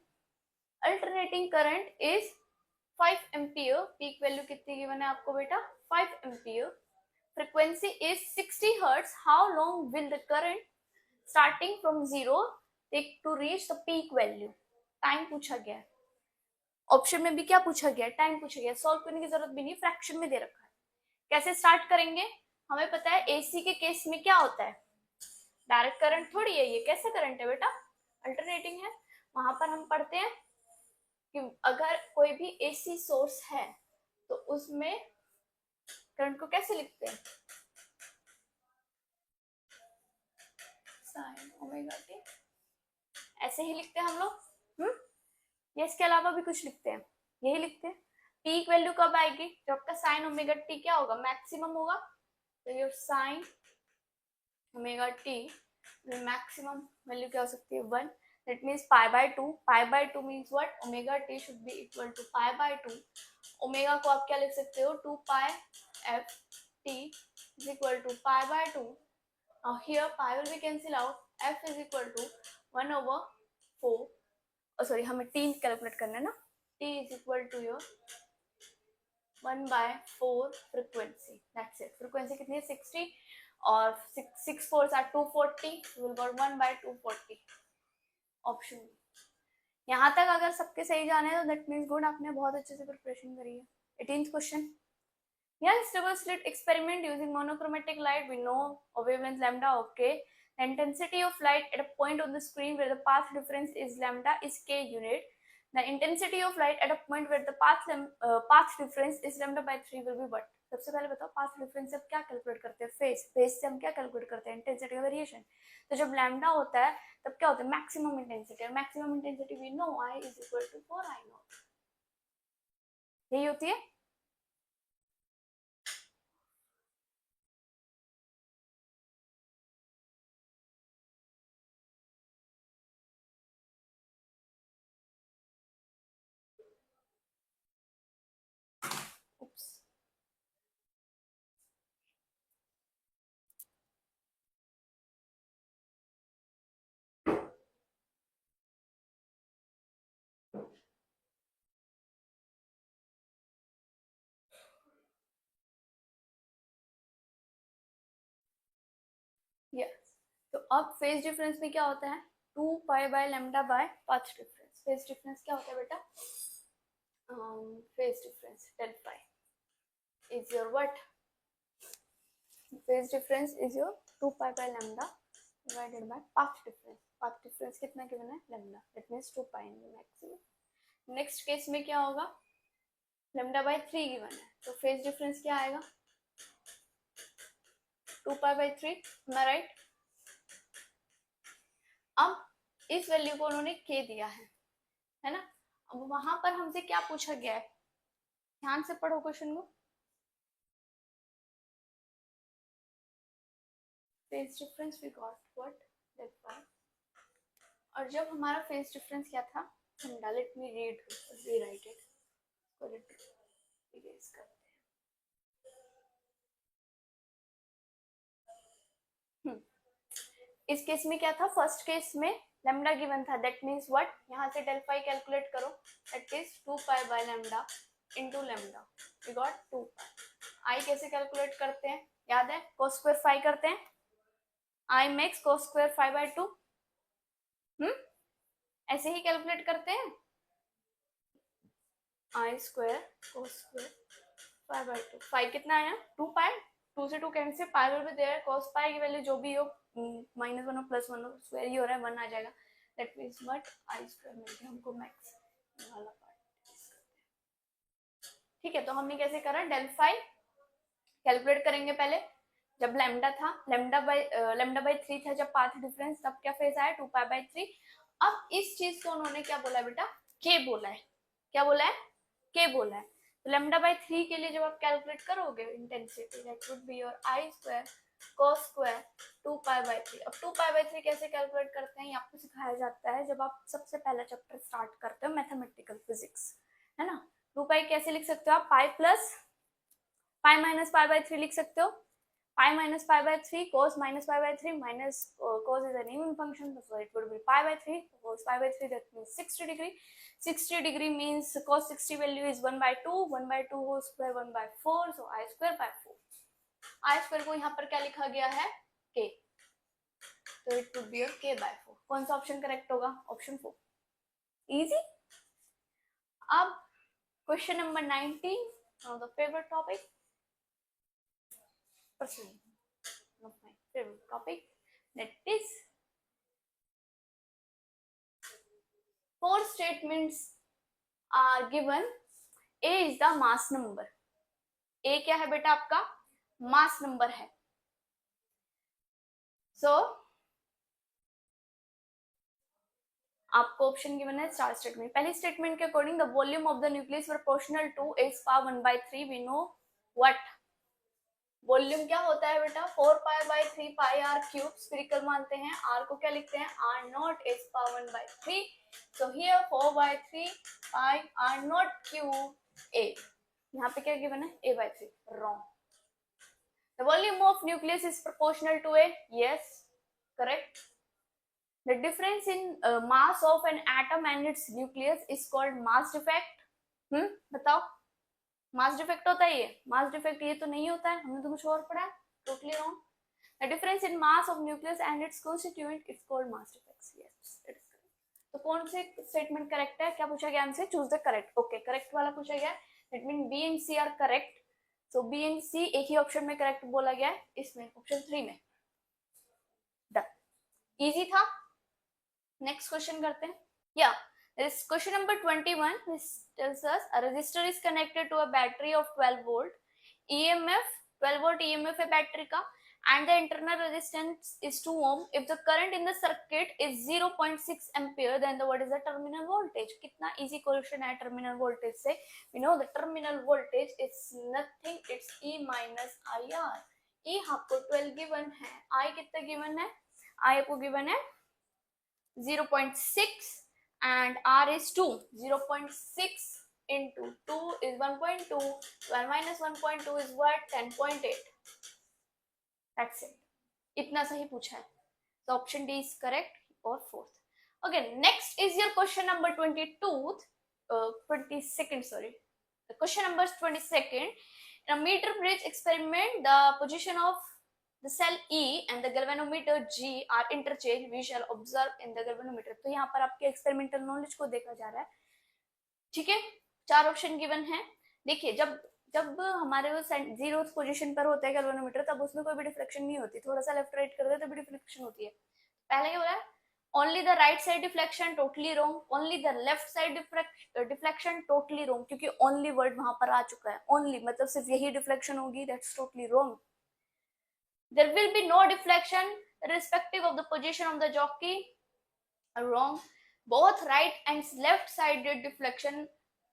alternating current is 5 ampere. Peak value कितनी गिवन है आपको बेटा, 5 ampere. Frequency is 60 hertz. How long will the current starting from zero take to reach the peak value. Time पूछा गया है. Option में भी क्या पूछा गया, टाइम पूछा गया. सॉल्व करने की जरूरत भी नहीं, फ्रैक्शन में दे रखा है. कैसे स्टार्ट करेंगे, हमें पता है एसी के केस में क्या होता है, डायरेक्ट करंट थोड़ी है, ये कैसे करंट है बेटा, अल्टरनेटिंग है. वहां पर हम पढ़ते हैं कि अगर कोई भी एसी सोर्स है तो उसमें करंट को कैसे लिखते हैं, साइन ओमेगा टी, ऐसे ही लिखते हैं हम लोग. या इसके अलावा भी कुछ लिखते हैं, यही लिखते हैं. पीक वैल्यू कब आएगी, जब आपका साइन ओमेगा टी क्या होगा, मैक्सिमम होगा. तो your sine omega T maximum value क्या हो सकती है, 1. That means pi by 2. Pi by 2 means what? Omega t should be equal to pi by 2. Omega को आप क्या लिख सकते हो, 2 pi f t is equal to pi by 2. Now here pi will be cancel out. F is equal to 1 over 4. Oh sorry, हमें t calculate करना है ना. t is equal to your 1 by 4 frequency. That's it. Frequency कितनी है, 60 और 6 4s are 240. We will got 1 by 240. Option. यहाँ तक अगर सबके सही जाने तो दैट मीन्स गुड, आपने बहुत अच्छे से प्रिपरेशन करी है. 18th question, yes double slit experiment using monochromatic light, we know a wavelength lambda, okay. The intensity of light at a point on the screen where the path difference is lambda is k unit. The intensity of light at a point where the path difference is lambda by 3 will be what. सबसे पहले बताओ path difference से क्या calculate करते हैं, phase. Phase से हम क्या कैलकुलेट करते हैं, इंटेंसिटी का वेरिएशन. तो जब लैम्डा होता है तब क्या होता है, मैक्सिमम इंटेंसिटी. और maximum intensity we know I is equal to 4I0. यही होती है. Oops. यस. तो अब फेज डिफरेंस में क्या होता है, 2 pi by lambda by path difference. Phase difference क्या होता है बेटा, phase difference del phi is your what, phase difference is your 2 pi by lambda divided by path difference. Path difference कितना गिवन है, lambda. That means 2 pi maximum. Next case में क्या होगा, lambda by 3 given है, तो phase difference क्या आएगा, 2 pi by 3. Am I right. अब इस वैल्यू को उन्होंने k दिया है ना. अब वहां पर हमसे क्या पूछा गया है, ध्यान से पढ़ो क्वेश्चन को. Phase difference we got what, that part. और जब हमारा फेज डिफरेंस क्या था, lambda, let me rewrite it, erase करते हैं. इस केस में क्या था, फर्स्ट केस में लैम्डा गिवन था, दैट मीन्स व्हाट, यहाँ से डेल फाई कैलकुलेट करो, that is 2 pi by lambda into lambda, we got 2 pi. आई कैसे कैलकुलेट करते हैं, याद है, cos स्क्वायर फाई करते हैं, I max cos square phi bye 2, ऐसे ही कैलकुलेट करते हैं, I square cos square phi bye 2, phi कितना आया 2 पाई, 2 से 2 cancel, pi will be there, cos pi की वैल्यू जो भी हो -1 और +1 हो, स्क्वायर ही हो रहा है, 1 आ जाएगा, that means what, I square मिल गया हमको मैक्स वाला पार्ट। ठीक है, तो हमने कैसे करा, डेल फाई कैलकुलेट करेंगे पहले, जब लैम्डा था, लैम्डा बाय 3 था जब पाथ डिफरेंस, तब क्या फेज आया 2 पाई बाय 3। अब इस चीज को उन्होंने क्या बोला है बेटा, के बोला है, क्या बोला है, के बोला है। तो लैम्डा बाय 3 के लिए जब आप कैलकुलेट करोगे intensity, that would be your I square cos square 2 pi by 3। अब 2 पाई बाय 3 कैसे कैलकुलेट करते हैं, ये आपको सिखाया जाता है जब आप सबसे पहला चैप्टर स्टार्ट करते हो मैथमेटिकल फिजिक्स, है ना। 2 पाई कैसे लिख सकते हो आप, pi plus pi minus pi by 3 लिख सकते हो, pi minus pi by 3 cos minus pi by 3 minus cos is an even function, so it would be pi by 3 cos pi by 3, that means 60 degree, 60 degree means cos 60 value is 1 by 2, 1 by 2 whole square 1 by 4, so I square by 4, I square को यहाँ पर क्या लिखा गया है, k, तो it would be k by 4। कौन सा ऑप्शन करेक्ट होगा, ऑप्शन 4, इजी। अब question number 19, now the favorite topic, one of my favorite topic, that is 4 statements are given, a is the mass number, a क्या है बेटा आपका mass number है, so आपको ऑप्शन गिवन है चार स्टेटमेंट। पहली स्टेटमेंट के according the volume of the nucleus proportional to A power 1/3, we know what volume क्या होता है बेटा, 4 pi by 3 pi are cube, spherical मानते हैं, आर को क्या लिखते हैं, r nought A power 1/3, so here 4/3 pi r nought cube A, यहाँ पे क्या गिवन है, a/3, wrong. The volume of nucleus is proportional to A, yes correct. The difference in mass of an atom and its nucleus is called mass defect। बताओ, mass defect होता है ये, mass defect ये तो नहीं होता है, हमने तो कुछ और पढ़ा, totally wrong। The difference in mass of nucleus and its constituent is called mass defects, yes it is correct। तो कौन से स्टेटमेंट करेक्ट है, क्या पूछा गया हमसे, choose the correct, okay correct वाला पूछा गया, that mean B and C are correct, so B and C एक ही ऑप्शन में करेक्ट बोला गया है, इसमें ऑप्शन 3 में, डन, इजी था। नेक्स्ट क्वेश्चन करते हैं, या this question number 21, this tells us a resistor is connected to a battery of 12 volt, EMF 12 volt EMF है बैटरी का, and the internal resistance is 2 ohm, if the current in the circuit is 0.6 ampere, then what is the terminal voltage। कितना easy question है terminal voltage से, we know the terminal voltage is nothing, it's E minus IR। E आपको 12 given है, I कितना given है, I आपको given है 0.6 and R is 2, 0.6 into 2 is 1.2, 12 minus 1.2 is what, 10.8, that's it, इतना सही पूछा है, so option D is correct or fourth। Okay, next is your question number 22nd, sorry, the question number 22nd, in a meter bridge experiment, the position of the cell E and the galvanometer G are interchanged, we shall observe in the galvanometer। तो यहाँ पर आपके experimental knowledge को देखा जा रहा है, ठीक है, 4 ऑप्शन गिवन है। देखिए जब जब हमारे वो जीरो पोजीशन पर होता है गैल्वेनोमीटर, तब उसमें कोई भी डिफ्लेक्शन नहीं होती, थोड़ा सा लेफ्ट राइट कर दे तभी डिफ्लेक्शन होती है। पहले क्या हो रहा है, only the right side deflection, totally wrong, only the left side deflection, totally wrong, क्योंकि ओनली वर्ड वहां पर आ चुका है, ओनली मतलब सिर्फ यही डिफ्लेक्शन होगी, that's totally wrong. There will be no deflection irrespective of the position of the jockey, wrong। Both right and left sided deflection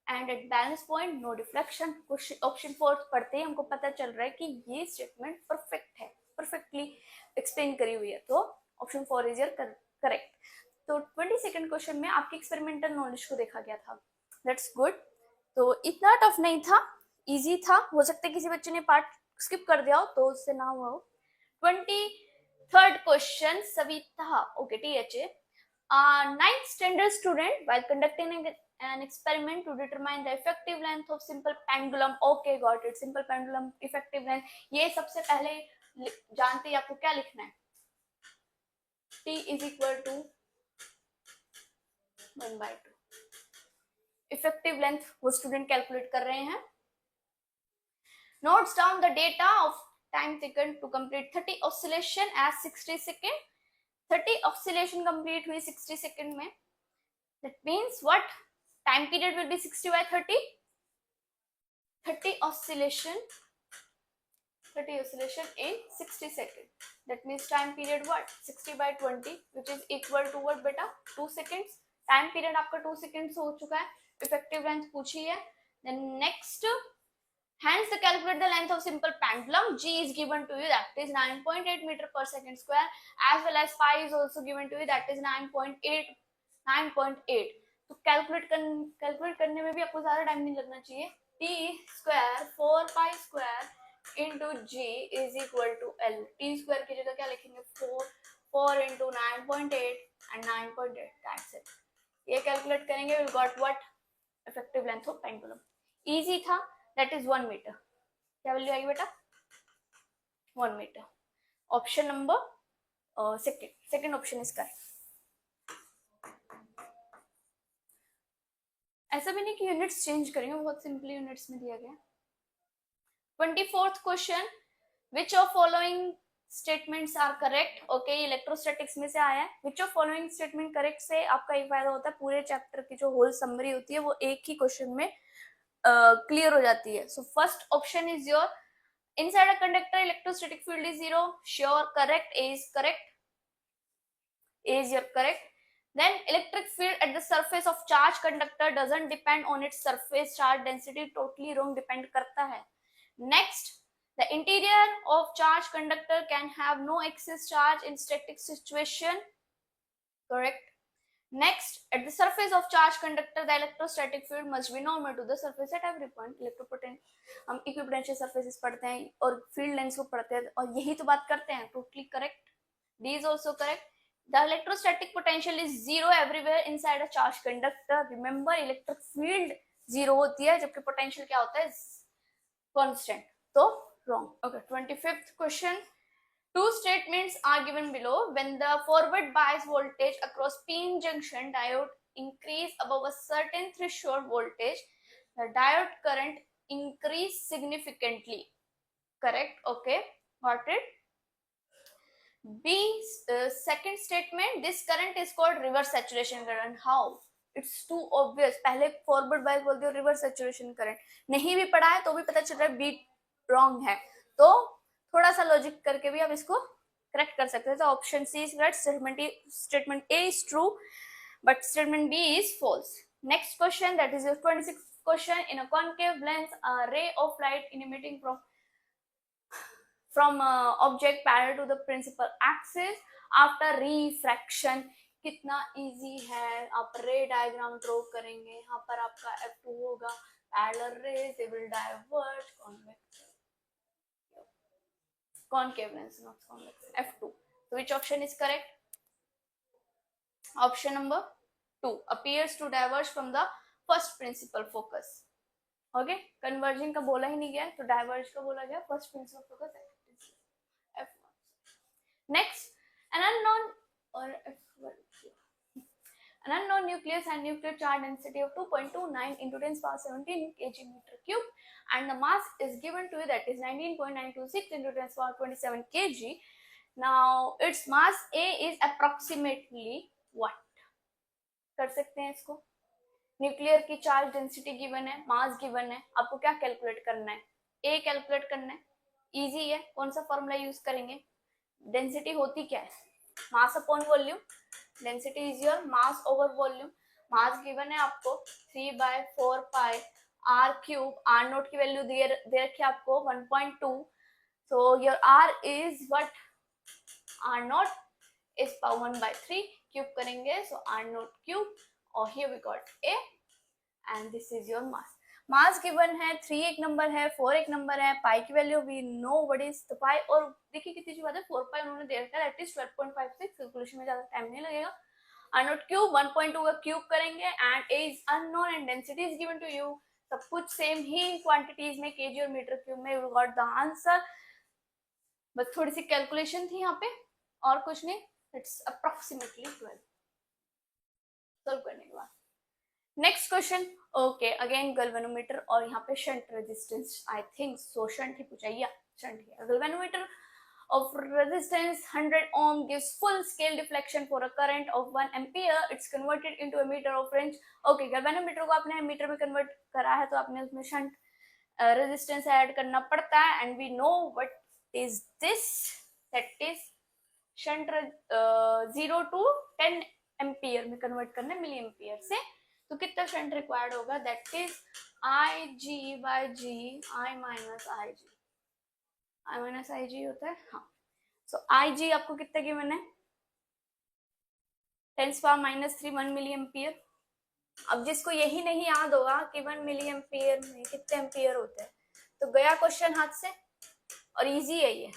and at balance point no deflection। Option 4 पढ़ते ही हमको पता चल रहा है कि ये स्टेटमेंट परफेक्ट है, perfectly explain करी हुई है, तो ऑप्शन 4 इज योर करेक्ट। तो 22nd क्वेश्चन में आपकी एक्सपेरिमेंटल नॉलेज को देखा गया था, दैट्स गुड। तो इतना टफ नहीं था, इजी था, हो सकता है किसी बच्चे ने पार्ट स्किप कर दिया हो तो उससे ना हुआ हो। 23rd question, Savita, okay THA, Ninth standard student while conducting an experiment to determine the effective length of simple pendulum. Okay, got it. Simple pendulum effective length. ये सबसे पहले जानते हैं आपको क्या लिखना है. T is equal to 1/2. Effective length वो स्टूडेंट कैलकुलेट कर रहे हैं. Notes down the data of time taken to complete 30 oscillation as 60 second. 30 oscillation complete हुई 60 second में. That means what? Time period will be 60 by 30. 30 oscillation in 60 second. That means time period what? 60 by 20, which is equal to what beta? 2 seconds. Time period आपका 2 seconds हो चुका है. Effective length पूछी है. Then next, hence the calculate the length of simple pendulum. G is given to you, that is 9.8 meter per second square, as well as pi is also given to you, that is 9.8. तो calculate करने में भी आपको ज्यादा time नहीं लगना चाहिए. T square 4 pi square into G is equal to L. T square की जगह क्या लिखेंगे? 4 into 9.8 and 9.8. That's it. ये कैलकुलेट करेंगे, we'll got what? Effective length of pendulum. Easy था. That is 1 meter. क्या वैल्यू आएगी बेटा? 1 meter. Option number second option is correct. ऐसा भी नहीं कि यूनिट्स चेंज करेंगे, बहुत सिंपली यूनिट्स में दिया गया. 24th question, which of following statements are correct. Okay, electrostatics में से आया है. Which of following statement correct से आपका एक फायदा होता है, पूरे चैप्टर की जो होल समरी होती है वो एक ही क्वेश्चन में क्लियर हो जाती है. So first option is your, inside a conductor electrostatic field is 0. Sure, correct. A is correct. A is your correct. Then electric field at the surface of charged conductor doesn't depend on its surface charge density. Totally wrong. Depend करता है. Next, the interior of charged conductor can have no excess charge in static situation. Correct. Next, at the surface of charged conductor, the electrostatic field must be normal to the surface at every point. हम equipotential surfaces पढ़ते हैं और field lens को पढ़ते हैं और यही तो बात करते हैं. Totally correct. D is also correct. The electrostatic potential is 0 everywhere inside a charge conductor. Remember, electric field 0 होती है जबकि पोटेंशियल क्या होता है? कांस्टेंट. तो wrong. Okay, 25th question. Two statements are given below. When the forward bias voltage across p-in junction diode increase above a certain threshold voltage, the diode current increase significantly. Correct? Okay, got it. B, second statement, this current is called reverse saturation current. How? It's too obvious. पहले forward bias बोलते हो, reverse saturation current. नहीं भी पढ़ा है तो भी पता चल रहा है B wrong है. तो थोड़ा सा लॉजिक करके भी आप इसको करेक्ट कर सकते हैं. तो option C is correct. Statement A is true but statement B is false. Next question, that is your 26th question. In a concave lens a ray of light emitting from object parallel to the principal axis after refraction. कितना easy है. आप रे diagram draw करेंगे, यहाँ पर आपका F2 होगा. Parallel raise they will diverge. Concave lens, not convex. F2. So which option is correct? Option number 2 appears to diverge from the first principal focus. Okay, converging का बोला ही नहीं गया तो diverge का बोला गया. First principal focus F1. Next, an unknown nucleus and nuclear charge density of 2.29 into 10 power 17 kg meter cube, and the mass is given to you, that is 19.926 into 10 power 27 kg. Now its mass A is approximately what? कर सकते हैं इसको. Nuclear की charge density given है, मास given है, आपको क्या calculate करना है? ए कैलकुलेट करना है. इजी है. कौन सा फॉर्मूला यूज करेंगे? डेंसिटी होती क्या है? Mass upon volume. Density is your mass over volume. Mass given है आपको 3/4 pi are cube. R nought की वैल्यू दे रखी है आपको 1.2. So your R is what? R nought is power 1/3. Cube करेंगे सो आर नोट क्यूब. और here we got A and this is your mass. Mass given है 3 एक number है, 4 एक नंबर है. पाई की value we know what is the pi. और देखिए कितनी अच्छी बात है, 4 पाई उन्होंने दे रखा है, दैट इज 12.56. कैलकुलेशन में ज्यादा टाइम नहीं लगेगा. आर नॉट क्यूब 1.2 का क्यूब करेंगे and A is unknown and density is given to you, सब कुछ सेम ही क्वांटिटीज में केजी और मीटर क्यूब में, यू गॉट द आंसर। बस थोड़ी सी कैलकुलेशन थी यहाँ पे और कुछ नहीं, इट्स अप्रोक्सीमेटली 12 सॉल्व करने के बाद। Next question, okay again galvanometer और यहाँ पे shunt resistance, I think so shunt ही पूछा, या शंट है। Galvanometer of resistance 100 ohm gives full scale deflection for a current of 1 ampere, it's converted into a meter of range। okay, galvanometer को आपने metre में कन्वर्ट करा है तो आपने उसमें शंट रेजिस्टेंस ऐड करना पड़ता है and we know what is this, that is shunt 0 to 10 ampere में कन्वर्ट करना है मिली एम्पियर से, तो कितना शंट रिक्वायर्ड होगा, that is I G by G I minus I G, I minus I G होता है, हाँ। सो आई जी आपको कितना गिवन है, 10⁻³ 1 मिली एम्पियर। अब जिसको यही नहीं याद होगा कि 1 मिली एम्पियर में कितने एम्पियर होते हैं तो गया क्वेश्चन हाथ से, और इजी है ये,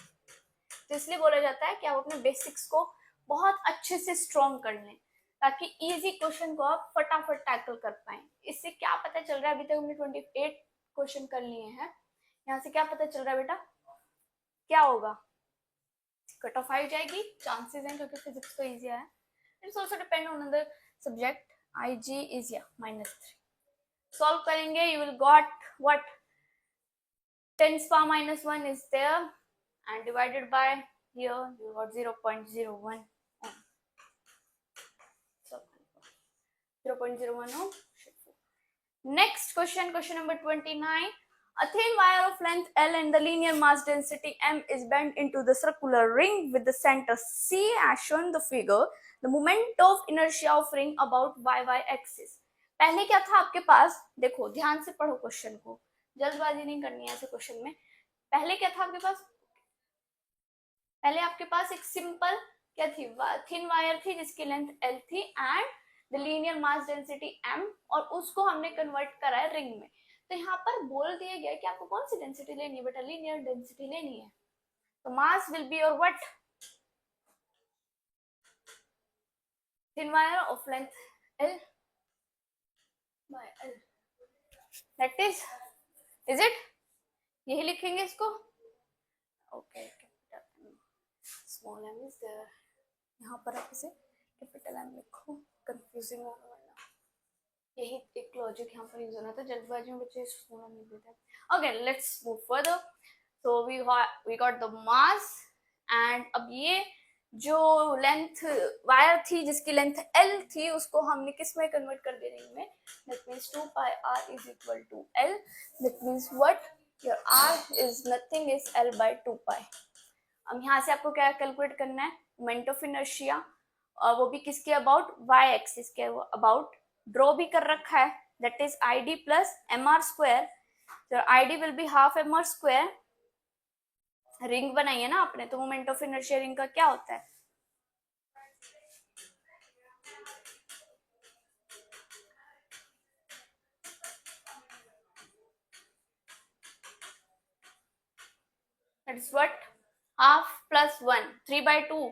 तो इसलिए बोला जाता है कि आप अपने बेसिक्स को बहुत अच्छे से स्ट्रॉन्ग कर लें ताकि इजी क्वेश्चन को आप फटाफट टैकल कर पाए। इससे क्या पता चल रहा है, अभी तक हमने 28 क्वेश्चन कर लिए हैं, यहाँ से क्या पता चल रहा है बेटा, क्या होगा, कट ऑफ आई जाएगी, चांसेस हैं क्योंकि फिजिक्स तो इजी है। It's also depend on the subject, I G is या -3 सॉल्व करेंगे, you will got what 10⁻⁻1 is there and divided by here you got 0.01 ohm, so 0.01 ohm। next question, question number 29, a thin wire of length L and the linear mass density M is bent into the circular ring with the center C as shown in the figure, the moment of inertia of ring about y axis। पहले क्या था आपके पास, देखो ध्यान से पढ़ो question को, जल्दबाजी नहीं करनी है ऐसे क्वेश्चन में। पहले क्या था आपके पास, पहले आपके पास एक सिंपल क्या थी, थिन वायर थी जिसकी लेंथ L थी and the linear mass density M, और उसको हमने कन्वर्ट करा है रिंग में। तो यहाँ पर बोल दिया गया कि आपको कौन सी डेंसिटी लेनी है बेटा, लीनियर डेंसिटी लेनी है, तो mass will be your what, thin wire of length L by L, that is it, यही लिखेंगे इसको, okay small m is there, यहाँ पर आप इसे कैपिटल M लिखो, कंफ्यूजिंग होगा वरना, यही एक लॉजिक यहाँ पर यूज होना था, जल्दबाजी में बच्चे स्मॉल m लिख देते हैं। Okay let's move further, so we got the mass and अब ये जो लेंथ वायर थी जिसकी लेंथ L थी उसको हमने किस में कन्वर्ट कर दे रही में, that means 2πr is equal to L, that means what your r is nothing is L by 2π। अब यहाँ से आपको क्या कैलकुलेट करना है, मोमेंट ऑफ इनर्शिया, और वो भी किसके अबाउट, y एक्सिस के अबाउट, ड्रॉ भी कर रखा है, that is id plus mr², तो id will be half mr², ring बनाई है ना आपने, तो मोमेंट ऑफ इनर्शिया रिंग का क्या होता है, that is what, half plus 1, 3/2,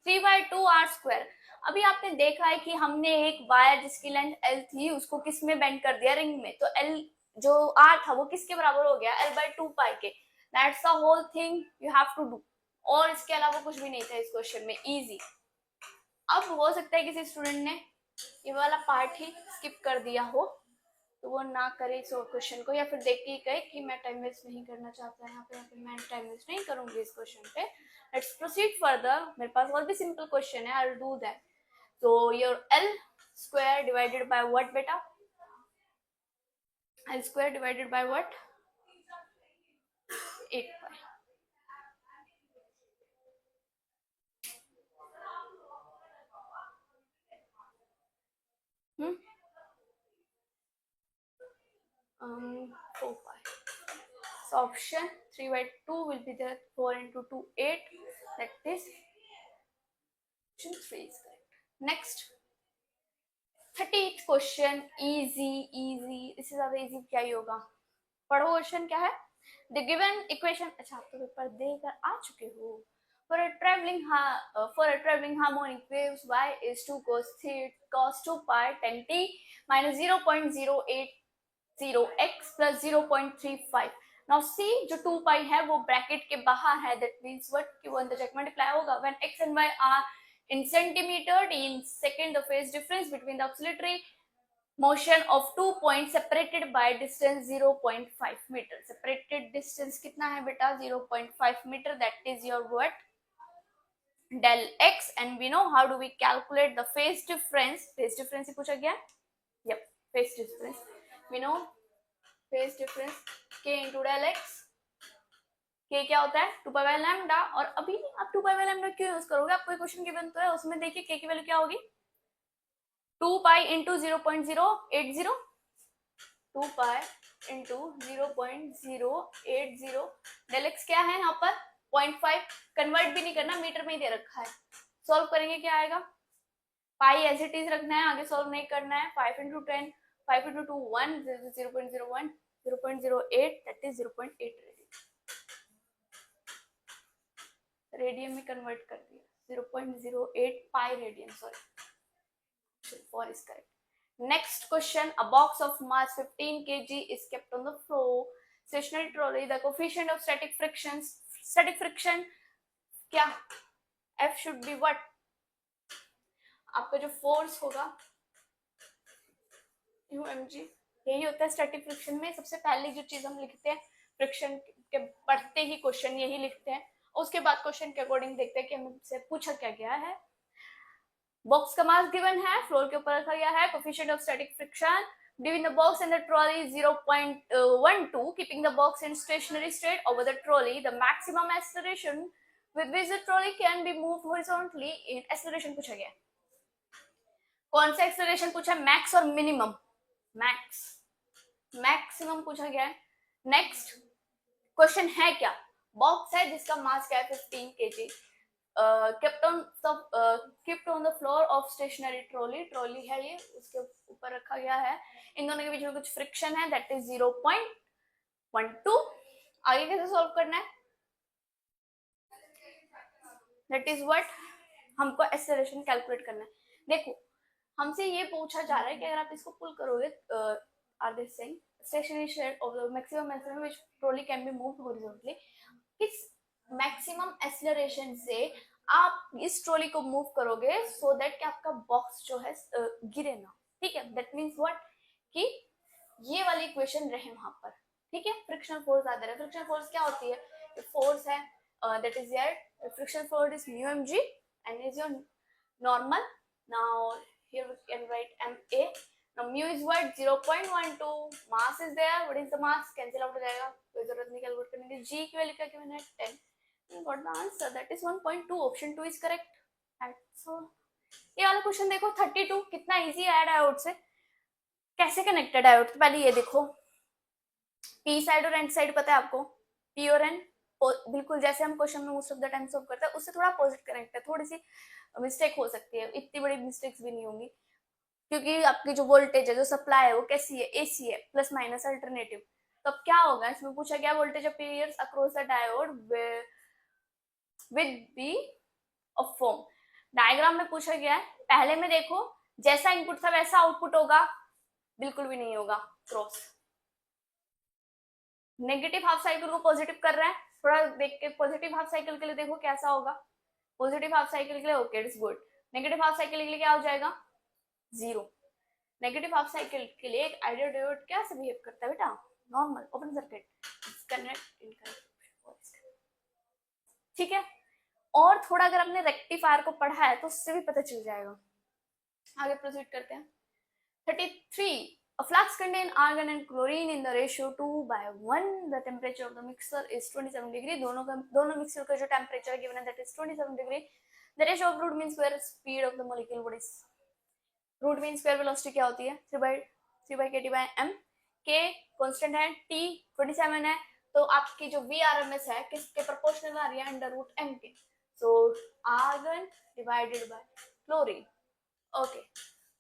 3/2 r²। अभी आपने देखा है कि हमने एक वायर जिसकी लेंथ L थी उसको किस में बेंड कर दिया, रिंग में, तो L जो R था वो किसके बराबर हो गया, L by 2π के, that's the whole thing you have to do, और इसके अलावा कुछ भी नहीं था इस क्वेश्चन में, इजी। अब हो सकता है किसी स्टूडेंट ने ये वाला पार्ट ही स्किप कर दिया हो, तो वो ना करे इस क्वेश्चन को, या फिर देख के कहे कि मैं टाइम वेस्ट नहीं करना चाहता यहाँ पे मैं टाइम वेस्ट नहीं करूंगी इस क्वेश्चन पे, लेट्स प्रोसीड फर्दर। मेरे पास और भी सिंपल क्वेश्चन है, आई विल डू दैट। तो your L² divided by what बेटा, L² divided by what, 8π। hmm 4π, so option 3/2 will be there, 4 into 2 8, that is option 3 is correct। next 30th question, easy easy, इससे ज्यादा easy क्या ही होगा, पढ़ो question क्या है, the given equation, अच्छा आप तो पेपर देकर आ चुके हो, For a traveling harmonic waves, y is 2 cos 2 pi 10 t minus 0.080x plus 0.35. Now see, जो 2 pi है वो ब्रैकेट के बाहर है, that means what कि वो अंदर जाके मल्टीप्लाई होगा. When x and y are in centimeter, t in second, the phase difference between the oscillatory motion of 2 points separated by distance 0.5 meter. Separated distance कितना है बेटा? 0.5 meter. That is your what? Del x. And we know how do we calculate the phase difference. Phase difference ही पूछा गया. Yep, phase difference. We know phase difference k into del x. k क्या होता है? 2 pi by lambda. और अभी आप 2 pi by lambda क्यों use करोगे? आपको क्वेश्चन गिवन तो है, उसमें देखिए k की वैल्यू क्या होगी. 2 pi into 0.080. 2 pi into 0.080. del x क्या है यहाँ पर? 0.5. कन्वर्ट भी नहीं करना, मीटर में ही दे रखा है. सॉल्व करेंगे क्या आएगा? पाई एज इट इज रखना है, आगे सॉल्व नहीं करना है. 5 into 10, 5 into 2 1, 0.01, 0.08, that is 0.8 radian में कन्वर्ट कर दिया. 0.08 pi radian. Sorry, 4 is correct. Next question, a box of mass 15 kg is kept on the floor. Stationary trolley, the coefficient of static friction क्या? F should be what? आपका जो force होगा UMG, यही होता है static friction में. सबसे पहले जो चीज हम लिखते हैं फ्रिक्शन के पढ़ते ही क्वेश्चन यही लिखते हैं. उसके बाद क्वेश्चन के अकॉर्डिंग देखते हैं कि हमसे पूछा क्या गया है. बॉक्स का मास गिवन है, फ्लोर के ऊपर रखा गया है. Coefficient of static friction between the box and the trolley is 0.12. Keeping the box in stationary state over the trolley, the maximum acceleration with which the trolley can be moved horizontally in acceleration पूछा गया. कौन सा acceleration पूछा? Max और minimum. Maximum पूछा गया है. Next question है क्या? बॉक्स है जिसका मास क्या है? 15 kg. kept on the floor of stationary trolley है ये, उसके ऊपर रखा गया है. इन दोनों के बीच में कुछ फ्रिक्शन है, that is 0.12. आगे कैसे सॉल्व करना है? that is what हमको एक्सेलरेशन कैलकुलेट करना है. देखो, हमसे ये पूछा जा रहा है कि अगर आप इसको पुल करोगे, are this saying stationary state of the maximum acceleration which trolley can be moved horizontally. इस मैक्सिमम एक्सेलरेशन से आप इस ट्रॉली को मूव करोगे सो दैट कि आपका बॉक्स जो है गिरे ना. ठीक है, दैट मीन्स व्हाट कि ये वाली इक्वेशन रहे वहां पर. ठीक है, फ्रिक्शनल फोर्स आ रहा है. फ्रिक्शनल फोर्स क्या होती है? फोर्स है that is your frictional force is mu mg and is your normal. Now here we can write ma. Now mu is what? 0.12. mass is there. What is the mass? Cancel out हो जाएगा, कोई जरूरत नहीं calculate करने की. g की value क्या given है? 10. You got the answer, that is 1.2. Option 2 is correct. So ये वाला क्वेश्चन देखो 32, कितना इजी है डायोड से. कैसे कनेक्टेड डायोड? तो पहले ये देखो, पी साइड और एन साइड पता है आपको. पी और एन बिल्कुल जैसे हम क्वेश्चन में most of the time solve करते हैं, उससे थोड़ा अपोजिट कनेक्ट है. थोड़ी सी मिस्टेक हो सकती है, इतनी बड़ी मिस्टेक्स भी नहीं होंगी, क्योंकि आपकी जो वोल्टेज है, जो सप्लाई है, वो कैसी है? एसी है, प्लस माइनस अल्टरनेटिव. तो अब क्या होगा? इसमें पूछा गया voltage appears across the diode with the of form. Diagram में पूछा गया है, पहले में देखो जैसा इनपुट था वैसा आउटपुट होगा? बिल्कुल भी नहीं होगा. क्रॉस. नेगेटिव हाफ साइकिल को पॉजिटिव कर रहा है, थोड़ा देख के पॉजिटिव हाफ साइकिल के लिए देखो कैसा होगा. पॉजिटिव हाफ साइकिल के लिए okay, it's good. Negative half cycle के लिए क्या हो जाएगा? 0. नेगेटिव हाफ साइकिल के लिए एक आइडियल डायोड कैसे बिहेव करता है बेटा? Normal open circuit, disconnect, in connect. ठीक है, और थोड़ा अगर आपने रेक्टिफायर को पढ़ा है तो उससे भी पता चल जाएगा. आगे प्रोसीड करते हैं. 33. A flask contain argon and chlorine in the ratio 2:1. The temperature of the mixture is 27 degree. दोनों मिक्सचर का जो टेम्परेचर गिवन है that is 27 degree. The ratio of root mean square speed of the molecule. What is root mean square velocity? क्या होती है? 3/kT/m. K constant है, T 27 है, तो आपकी जो VRMS है किसके प्रोपोर्शनल आ रही है? √m के. So argon divided by chlorine. Okay.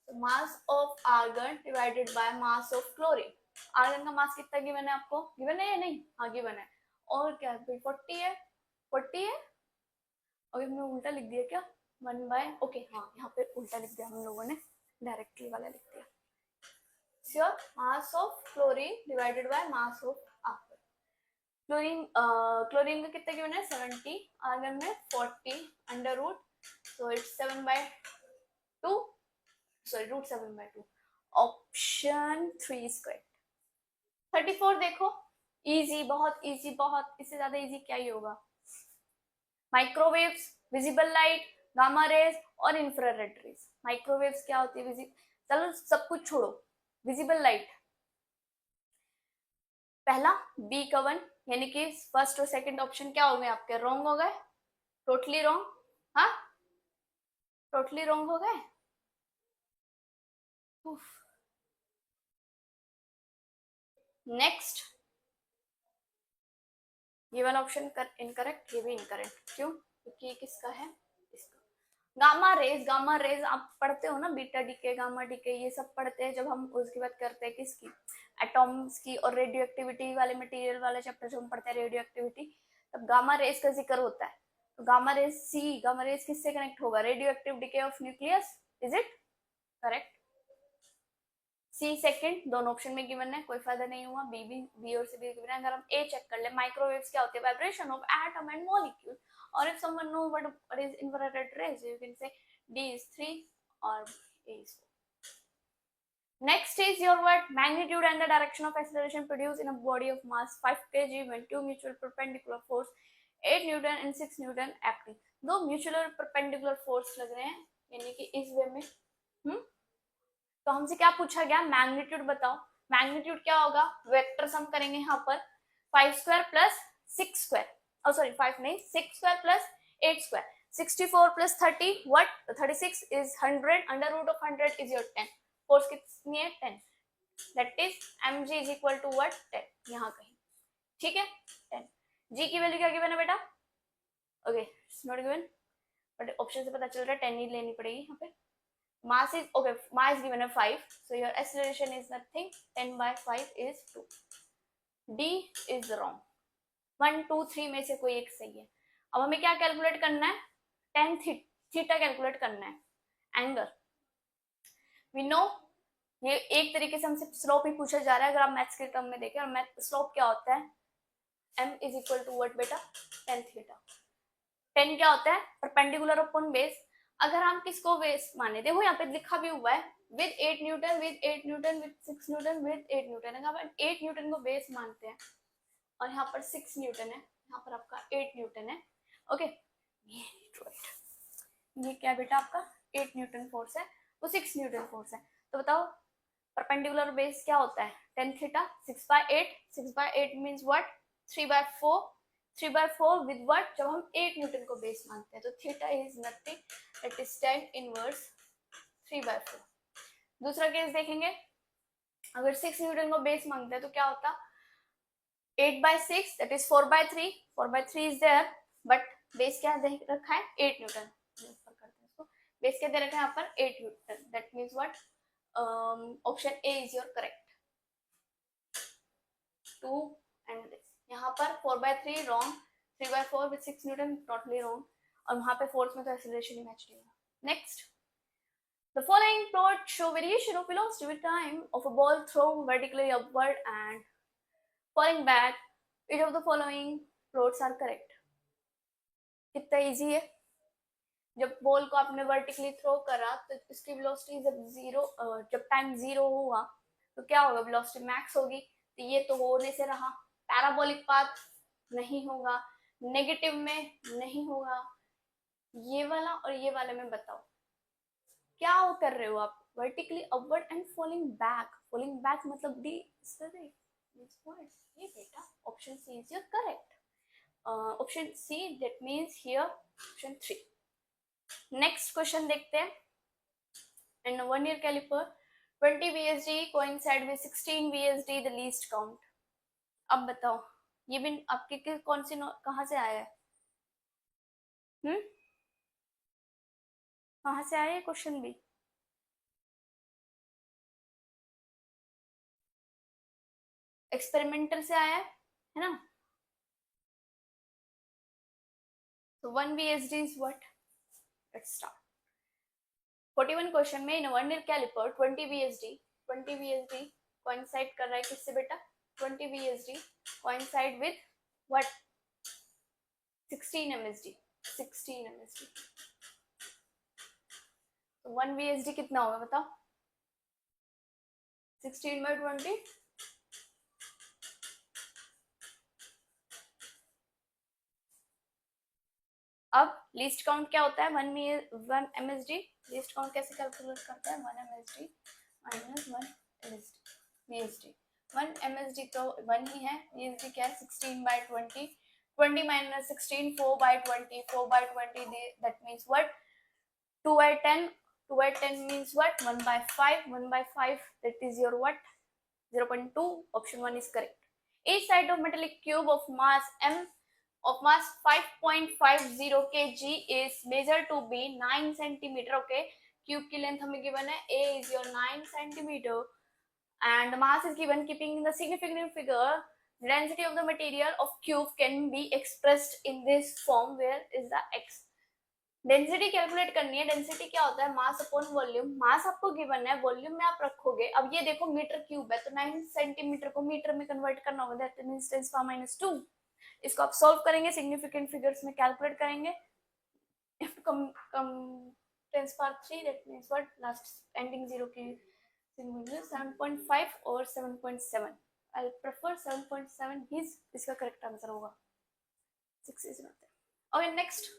So mass of argon divided by mass of chlorine. Argon का मास कितना गिवन है आपको? गिवन है या नहीं? हाँ गिवन है. और क्या 40 है, 40 है, और हमने उल्टा लिख दिया क्या, 1/, ओके हाँ यहाँ पे उल्टा लिख दिया हम लोगों ने, डायरेक्टली वाला लिख दिया। Your mass of chlorine divided by mass of argon. Chlorine का कितना गिवन है 70, आर्गन में 40 under root, so it's 7/2, sorry root 7/2, option 3 square. 34 देखो, इजी, बहुत इजी, बहुत, इससे ज्यादा इजी क्या ही होगा। Microwaves, visible light, gamma rays और इंफ्रारेड रेज। माइक्रोवेव्स क्या होती है, चलो सब कुछ छोड़ो, विजिबल लाइट पहला बी का 1, यानी कि फर्स्ट और सेकंड ऑप्शन क्या हो गए आपके, रॉन्ग हो गए, टोटली रॉन्ग, हाँ टोटली रॉन्ग हो गए। नेक्स्ट, ये वाला ऑप्शन इनकरेक्ट, ये भी इनकरेक्ट, क्यों, क्योंकि ये किसका है, इसका। गामा रेज आप पढ़ते हो ना, बीटा डीके, गामा डीके, ये सब पढ़ते हैं जब हम उसकी बात करते हैं किसकी, एटॉम्स की और रेडियो एक्टिविटी वाले मटेरियल वाले चैप्टर जो हम पढ़ते हैं रेडियो एक्टिविटी, तब गामा रेज का जिक्र होता है। तो गामा रेज किससे कनेक्ट होगा, radioactive decay of nucleus, is it correct. See second, दोनों ऑप्शन में गिवन है, कोई फायदा नहीं हुआ, बी और सी भी गिवन है। अगर हम ए चेक कर ले, माइक्रोवेव्स क्या होते हैं, vibration of atom and molecule, और if someone know what is infrared rays, you can say D is 3 और A is 4. Next is your what, magnitude and the direction of acceleration produced in a body of mass 5 kg when two mutual perpendicular force 8 Newton and 6 Newton acting. दो mutual perpendicular force लग रहे हैं, यानी कि इस वे में, तो हमसे क्या पूछा गया, मैग्नीट्यूड बताओ। मैग्नीट्यूड क्या होगा, वेक्टर सम करेंगे यहाँ पर, 5 स्क्वायर प्लस 6 स्क्वायर, सॉरी 5 नहीं, 6 square plus 8 square, 64 plus 30 what, 36 is 100, under root of 100 is your 10, force कितनी है 10, that is mg is equal to what 10, यहाँ कहीं, ठीक है 10। g की वैल्यू क्या गिवन है बेटा, okay it's not given, but option से पता चल रहा है 10 ही लेनी पड़ेगी यहाँ पे। Mass is okay, mass given a 5, so your acceleration is nothing, 10/5 is 2. D is wrong, 1 2 3 में से कोई एक सही है। अब हमें क्या कैलकुलेट करना है, tan थीटा कैलकुलेट करना है, एंगल वी नो, ये एक तरीके से हमसे स्लोप ही पूछा जा रहा है, अगर आप मैथ्स के टर्म में देखें, और मैथ स्लोप क्या होता है, m is equal to what बेटा, tan थीटा। tan क्या होता है, परपेंडिकुलर अपॉन बेस। अगर हम किसको बेस माने, देखो यहाँ पे लिखा भी हुआ है with 8 Newton, with 8 Newton, with 6 Newton, with 8 Newton, अगर 8 न्यूटन को बेस मानते हैं और यहाँ पर 6 न्यूटन है, यहाँ पर आपका 8 न्यूटन है, ओके ये क्या बेटा आपका 8 न्यूटन फोर्स है, वो 6 न्यूटन फोर्स है, तो बताओ परपेंडिकुलर बेस क्या होता है, tan theta, 6/8, 6/8 means what, 3/4, 3/4 with what, जब हम 8 न्यूटन को बेस मानते हैं, तो theta is nothing, that is tan inverse 3/4। दूसरा केस देखेंगे, अगर 6 न्यूटन को बेस मांगते हैं तो क्या होता, 8/6 that is 4/3, 4/3 is there, but base क्या दे रखा है 8 न्यूटन, बेस क्या दे रखा है यहाँ पर 8 Newton, that means what, option A is your correct, 2 and this, यहाँ पर 4/3 wrong, 3/4 with 6 Newton totally wrong, और वहां पे फोर्स में तो एक्सीलरेशन ही मैच नहीं होगा। Next, the following plot show variation of velocity with time of a ball thrown vertically upward and falling back. Which of the following plots are correct? कितना easy है, जब बॉल को आपने vertically throw करा तो इसकी वेलोसिटी जब time 0 हुआ तो क्या होगा, वेलोसिटी मैक्स होगी, तो ये तो होने से रहा, पैराबोलिक पाथ नहीं होगा, नेगेटिव में नहीं होगा, ये वाला और ये वाले में बताओ क्या वो कर रहे हो आप, vertically upward and falling back मतलब डी, ये बेटा option C is your correct, option C, that means here option 3। Next question देखते हैं, इन 1 year caliper 20 VSD coincide with 16 VSD the least count। अब बताओ ये भी आपके कौन सी कहाँ से आया है, कहाँ से आया है क्वेश्चन भी, एक्सपेरिमेंटल से आया है ना, So 1 VSD is what? Let's start. 41 question में इन 1 कैलिपर 20 VSD coincide कर रहा है किससे बेटा? 20 VSD coincide with what? 16 MSD. तो 1 VSD कितना होगा बताओ? 16 by 20. अब लीस्ट काउंट क्या होता है? 1 MSD. लीस्ट काउंट कैसे कैलकुलेट करते हैं? 1 MSD माइनस 1 VSD. 1 MSD तो 1 ही है. VSD क्या है? 16 by 20. 20 minus 16, 4 by 20. 4 by 20, that means what? 2 by 10. 2 by 10 means what? 1 by 5. 1 by 5, that is your what? 0.2. Option 1 is correct. Each side of metallic cube of mass m of mass 5.50 kg is measured to be 9 centimeter. Okay, cube की length हमें given है. A is your 9 centimeter and mass is given. Keeping in the significant figure, the density of the material of cube can be expressed in this form. Where is the x? Density calculate करनी है. Density क्या होता है? Mass upon volume. मास आपको given है, volume में आप रखोगे. अब ये देखो मीटर क्यूब है, तो 9 सेंटीमीटर को मीटर में कन्वर्ट करना होगा. That means 10⁻². इसको आप सॉल्व करेंगे, सिग्निफिकेंट फिगर्स में कैलकुलेट करेंगे. If come 10⁻³ that means what? Last ending 0 की 7.5 और 7.7. आई प्रेफर 7.7 ही इसका करेक्ट आंसर होगा. 6 is not there. Okay, next.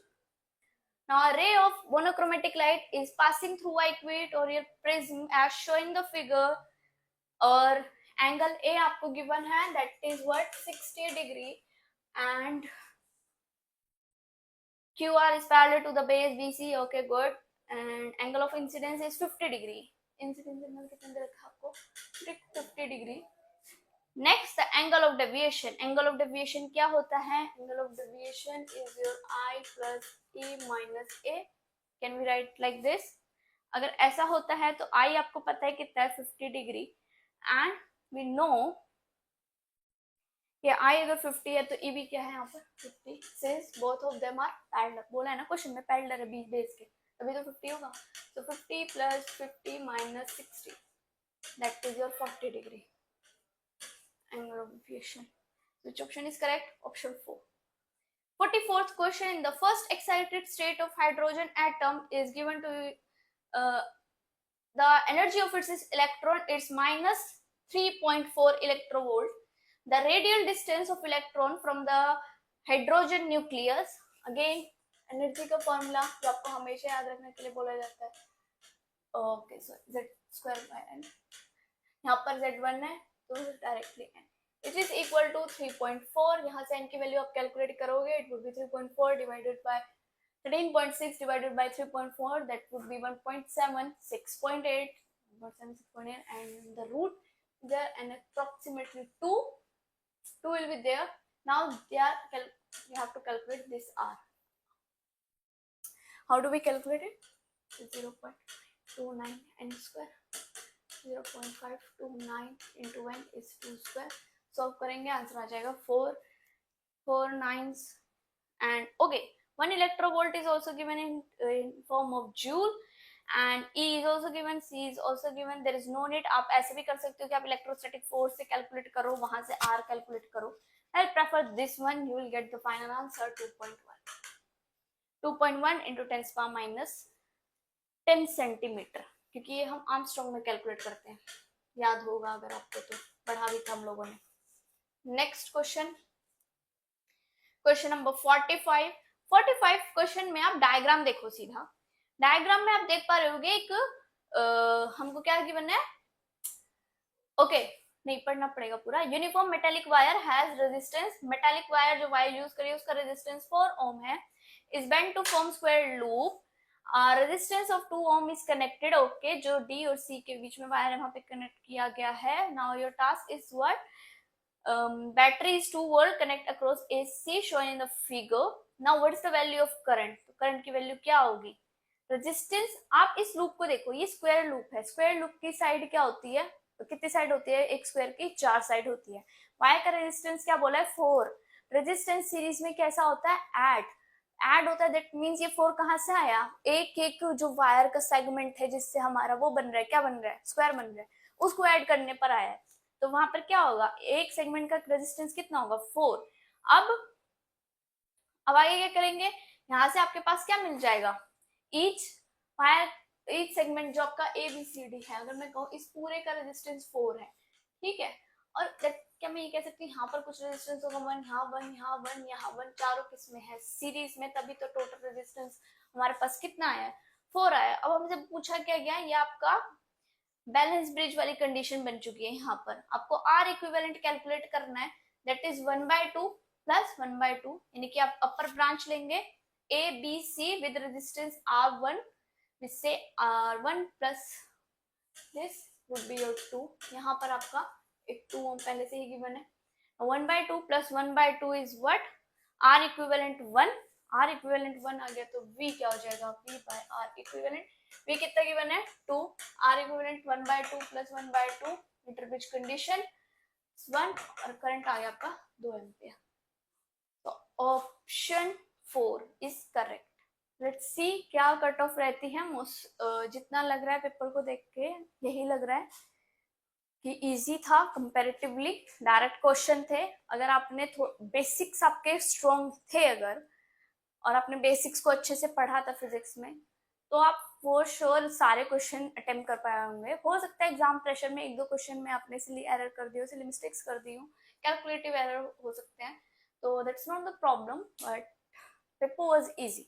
Now a ray of monochromatic light is passing through a equatorial prism as shown in the figure. और angle A आपको given है, that is what? 60 degree, and QR is parallel to the base BC. Okay, good. And angle of incidence is 50 degree. Incidence angle कितना दे रखा आपको? 50 degree. Next, the angle of deviation. Angle of deviation क्या होता है? Angle of deviation is your I plus E minus A. Can we write like this? अगर ऐसा होता है तो I आपको पता है कितना है? 50 डिग्री. And we know कि I अगर 50 है तो E भी क्या है यहाँ पर? 50. Since both of them are parallel. बोला है ना क्वेश्चन में, पैरेलल है बीच बेस के, तभी तो 50 होगा. So 50 plus 50 minus 60. That is your 40 degree. Angle of deviation. Which option is correct? Option 4. 44th question. In the first excited state of hydrogen atom is given to the energy of its electron is minus 3.4 electrovolt. The radial distance of electron from the hydrogen nucleus. Again, energy का formula जो आपको हमेशा याद रखने के लिए बोला जाता है. Okay, so z square by n. यहाँ पर z1 है तो directly n. It is equal to 3.4. यहाँ से n की वैल्यू आप कैलकुलेट करोगे. It would be 3.4 divided by 13.6 divided by 3.4. That would be 1.7, 6.8, 1.7, 6.8, and the root there and approximately 2 will be there. Now there you have to calculate this r. How do we calculate it? 0.29 n square. 0.529 into n is 2 square. Solve करेंगे, answer आ जाएगा 4 9s. And okay, 1 electrovolt is also given in form of joule, and E is also given, C is also given. There is no need. आप ऐसे भी कर सकते हो कि आप इलेक्ट्रोस्टैटिक फोर्स से कैलकुलेट करो, वहां से R कैलकुलेट करो. I prefer this one. You will get the final answer 2.1. 2.1 into 10⁻10 centimetre, क्योंकि ये हम आर्मस्ट्रॉन्ग में कैलकुलेट करते हैं. याद होगा अगर आपको, तो पढ़ा भी था हम लोगों ने. Next question, question number 45. 45 question में आप डायग्राम देखो. सीधा डायग्राम में आप देख पा रहे होगे एक हमको क्या गिवन है. ओके, नहीं पढ़ना पड़ेगा पूरा. Uniform metallic wire has resistance. Metallic wire जो वायर यूज करिए उसका रेजिस्टेंस 4 ओम है. Is bent to form square loop. Resistance of 2 ohm is connected. Okay, जो डी और सी के बीच में वायर है वहां पे कनेक्ट किया गया है. Now your task is what? Battery is 2 volt, connect across AC shown in the figure. Now what is the value of current? तो करंट की वैल्यू क्या होगी? रेजिस्टेंस. आप इस लूप को देखो, ये स्क्वायर लूप है. स्क्वायर लूप की साइड क्या होती है? तो कितनी साइड होती है? एक स्क्वायर की 4 साइड होती है. वायर का रेजिस्टेंस क्या बोला है? 4. रेजिस्टेंस सीरीज में कैसा होता है? ऐड. ऐड होता है दैट मीन्स ये 4 कहाँ से आया, एक एक जो वायर का सेगमेंट है जिससे हमारा वो बन रहा है, क्या बन रहा है, स्क्वायर बन रहा है, उसको ऐड करने पर आया है। तो वहां पर क्या होगा, एक सेगमेंट का रेजिस्टेंस कितना होगा, 4। अब आगे क्या करेंगे, यहाँ से आपके पास क्या मिल जाएगा, ईच वायर, ईच सेगमेंट जो आपका ABCD है, अगर मैं कहूँ इस पूरे का रेजिस्टेंस 4 है, ठीक है। और क्या मैं ये कह सकती हूँ यहाँ पर कुछ रेजिस्टेंस होगा 1, यहाँ 1, यहाँ 1, यहाँ 1, चारों किस में है, सीरीज में, तभी तो टोटल रेजिस्टेंस हमारे पास कितना आया है, 4 आया। अब हमसे पूछा क्या गया, ये आपका बैलेंस ब्रिज वाली कंडीशन बन चुकी है। यहाँ पर आपको R इक्विवेलेंट कैलकुलेट करना है, दैट इज 1/2 प्लस 1/2, यानी कि आप अपर ब्रांच लेंगे ABC विद रेजिस्टेंस R1, जिससे R1 plus this would be your 2। यहाँ पर आपका एक 2 ओम पहले से ही गिवन है। 1/2 plus 1/2 is what, R equivalent 1, R equivalent 1 आ गया तो V क्या हो जाएगा, V by R equivalent. V कितना गिवन है, 2, R equivalent 1/2 plus 1/2, metre bridge condition 1, और करंट आ गया आपका 2 एम्पियर। तो option 4 is correct. Let's see क्या कट ऑफ रहती है। जितना लग रहा है पेपर को देख के यही लग रहा है कि इजी था कंपैरेटिवली, डायरेक्ट क्वेश्चन थे। अगर आपने बेसिक्स आपके स्ट्रॉन्ग थे अगर, और आपने बेसिक्स को अच्छे से पढ़ा था फिजिक्स में, तो आप फॉर श्योर सारे क्वेश्चन अटेम्प्ट कर पाए होंगे। हो सकता है एग्जाम प्रेशर में 1-2 क्वेश्चन में आपने सिली एरर कर दी हो, सिली मिस्टेक्स कर दी हो, कैलकुलेटिव एरर हो सकते हैं, तो that's not the problem, but paper was easy.